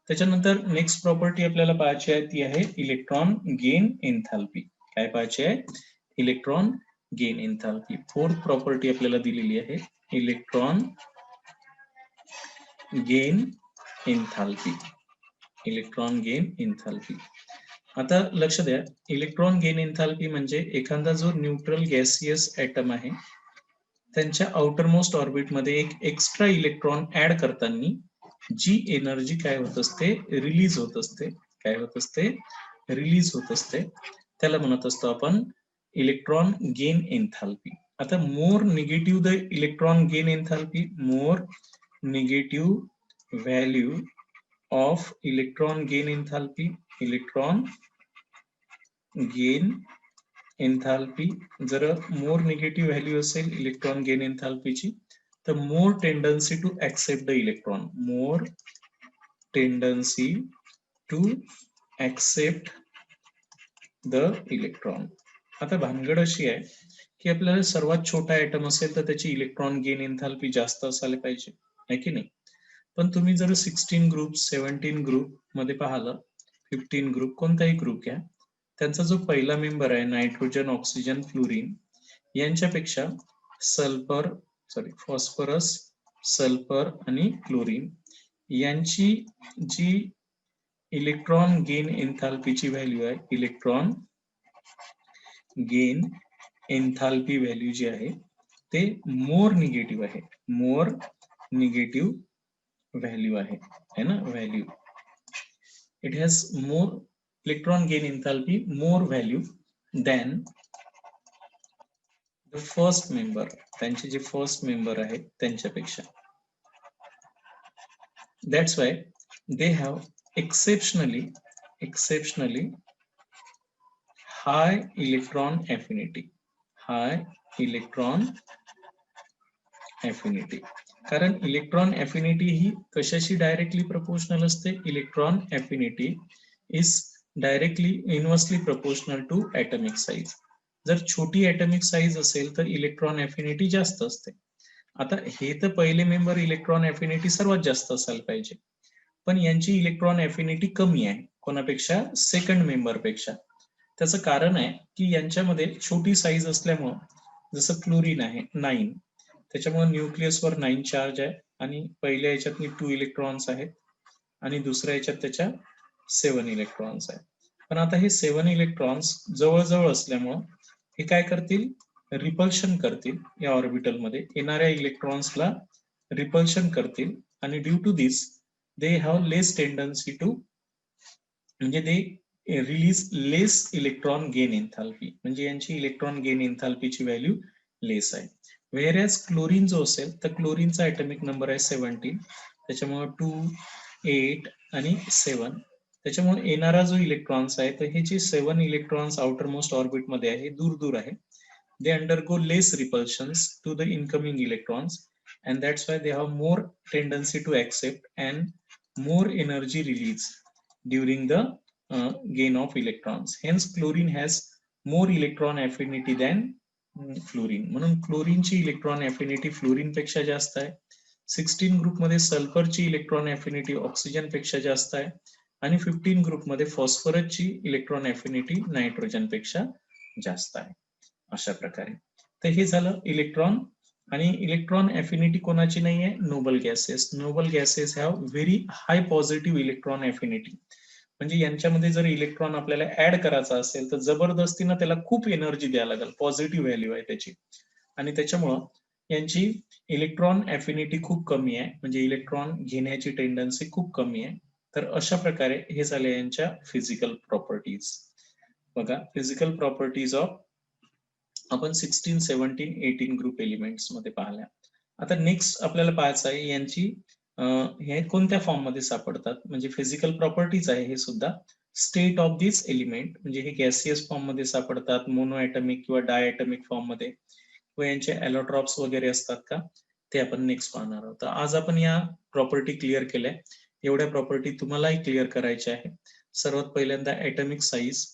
[SPEAKER 1] त्याच्यानंतर नेक्स्ट प्रॉपर्टी आपल्याला पाहायची आहे ती आहे इलेक्ट्रॉन गेन एन्थॅल्पी. काय पाहायची आहे? Electron gain एन्थॅल्पी. फोर्थ प्रॉपर्टी आपल्याला दिलेली आहे electron gain enthalpy. Electron gain enthalpy. आता लक्ष द्या, इलेक्ट्रॉन गेन एन्थॅल्पी म्हणजे एखादा जो न्यूट्रल गॅसियस ऍटम आहे त्यांच्या आउटरमोस्ट ऑर्बिट मध्ये एक एक्स्ट्रा इलेक्ट्रॉन ऍड करताना जी एनर्जी काय होत असते? रिलीज होत असते. काय होत असते? रिलीज होत असते. त्याला म्हणत असतो आपण इलेक्ट्रॉन गेन एन्थॅल्पी. आता more negative the electron gain enthalpy, more negative value of electron gain enthalpy, electron gain enthalpy जर मोर निगेटिव्ह व्हॅल्यू असेल इलेक्ट्रॉन गेन एन्थॅल्पीची तर more tendency to accept the electron, more tendency to accept the electron. आता भानगड अशी आहे की आपल्याला सर्वात छोटा ऍटम असेल तर त्याची इलेक्ट्रॉन गेन एन्थॅल्पी जास्त असायला पाहिजे, आहे की नाही? पण तुम्ही जर 16 ग्रुप, 17 ग्रुप मध्ये पाहिलं, 15 ग्रुप, कोणताही ग्रुप घ्या, त्यांचा जो पहिला मेंबर आहे नायट्रोजन, ऑक्सिजन, फ्लोरीन यांच्यापेक्षा फॉस्फरस, सल्फर आणि क्लोरीन यांची जी इलेक्ट्रॉन गेन एन्थॅल्पीची व्हॅल्यू आहे, इलेक्ट्रॉन गेन एन्थॅल्पी व्हॅल्यू जी आहे ते मोर निगेटिव्ह आहे. मोर निगेटिव्ह व्हॅल्यू आहे ना? Value it has more electron gain enthalpy more value than the first member. त्यांचे जे फर्स्ट मेंबर आहेत त्यांच्यापेक्षा. That's why they have exceptionally high electron affinity. High electron affinity. कारण इलेक्ट्रॉन अफिनिटी ही कशाशी डायरेक्टली प्रपोर्शनल असते? Electron affinity is directly inversely proportional to atomic size. जर छोटी ऍटमिक साईज असेल तर इलेक्ट्रॉन अफिनिटी जास्त असते आता हे तर पहिले मेंबर इलेक्ट्रॉन अफिनिटी सर्वात जास्त असायला पाहिजे, पण यांची इलेक्ट्रॉन अफिनिटी कमी आहे कोणापेक्षा, सेकंड मेंबर पेक्षा. त्याचं कारण आहे की यांच्यामध्ये छोटी साईज असल्यामुळं, जसं क्लोरीन आहे 9, त्याच्यामुळे न्यूक्लियसवर 9 चार्ज आहे आणि पहिल्या याच्यात 2 इलेक्ट्रॉन्स आहेत आणि दुसऱ्या याच्यात त्याच्या 7 इलेक्ट्रॉन्स आहेत. पण आता हे 7 इलेक्ट्रॉन्स जवळजवळ असल्यामुळं हे काय करतील, रिपल्शन करतील, या ऑर्बिटलमध्ये येणाऱ्या इलेक्ट्रॉन्सला रिपल्शन करतील आणि due to this they have less tendency to, म्हणजे they release less electron gain enthalpy, म्हणजे यांची इलेक्ट्रॉन गेन एन्थाल्पीची व्हॅल्यू लेस आहे. व्हेअरएज क्लोरीन जो असेल तर क्लोरीनचा ॲटॉमिक नंबर आहे 17, त्याच्यामुळे 2, 8 आणि 7. त्याच्यामुळे येणारा जो इलेक्ट्रॉन्स आहे तर हे जे 7 इलेक्ट्रॉन्स आउटर मोस्ट ऑर्बिट मध्ये आहे, दूर दूर आहे. They undergo less repulsions to the incoming electrons, and that's why they have more tendency to accept and more energy release during the gain of electrons. Hence chlorine has more electron affinity than fluorine. म्हणून क्लोरीनची electron affinity fluorine पेक्षा जास्त आहे. 16 group मध्ये सल्फरची electron affinity oxygen पेक्षा जास्त आहे आणि 15 group मध्ये फॉस्फरसची इलेक्ट्रॉन अफिनिटी नायट्रोजन पेक्षा जास्त आहे. अशा प्रकारे. तर हे झालं इलेक्ट्रॉन. आणि इलेक्ट्रॉन अफिनिटी कोणाची नाही आहे, noble gases. Noble gases have very high positive electron affinity, म्हणजे यांच्यामध्ये जर इलेक्ट्रॉन आपल्याला ऍड करायचा असेल तर जबरदस्तीनं त्याला खूप एनर्जी द्यायला लागेल, पॉझिटिव्ह व्हॅल्यू आहे त्याची, आणि त्याच्यामुळं यांची इलेक्ट्रॉन अफिनिटी खूप कमी आहे, म्हणजे इलेक्ट्रॉन घेण्याची टेंडन्सी खूप कमी आहे. तर अशा प्रकारे हे झाले यांच्या फिजिकल प्रॉपर्टीज. बघा, फिजिकल प्रॉपर्टीज ऑफ आपण 16, 17, 18 ग्रुप एलिमेंट्स मध्ये पाहिल्या. आता नेक्स्ट आपल्याला पाहायचं आहे यांची हे कोणत्या फॉर्म मध्ये सापडतात, म्हणजे फिजिकल प्रॉपर्टीज आहे हे सुद्धा. स्टेट ऑफ दिस एलिमेंट, म्हणजे हे गॅसियस फॉर्म मध्ये सापडतात, मोनोएटॉमिक किंवा डायएटॉमिक फॉर्म मध्ये, व यांचे ॲलोट्रॉप्स वगैरे असतात का, ते आपण नेक्स्ट पाहणार आहोत. आज आपण या प्रॉपर्टी क्लिअर केल्या. एवढ्या प्रॉपर्टी तुम्हालाही क्लिअर करायच्या आहे. सर्वात पहिल्यांदा ॲटॉमिक साईज,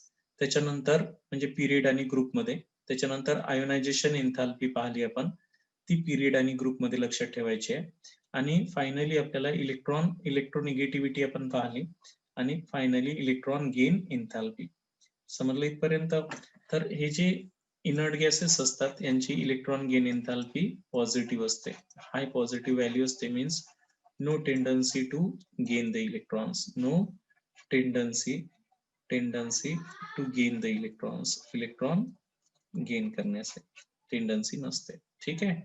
[SPEAKER 1] त्याच्यानंतर म्हणजे पिरियड आणि ग्रुप मध्ये, त्याच्यानंतर आयोनायझेशन एन्थाल्पी पाहिली आपण, ती पिरियड आणि ग्रुप मध्ये लक्षात ठेवायची आहे. आणि फायनली आपल्याला इलेक्ट्रोनिगेटिव्हिटी आपण पाहिली, आणि फायनली इलेक्ट्रॉन गेन एन्थाल्पी. समजलं इथपर्यंत? तर हे जे इनर्ट गॅसेस असतात यांची इलेक्ट्रॉन गेन एन्थाल्पी पॉझिटिव्ह असते, हाय पॉझिटिव्ह व्हॅल्यू असते, means no tendency to gain the electrons, no tendency to gain the electrons, electron gain करण्यासाठी टेंडन्सी नसते. ठीक आहे.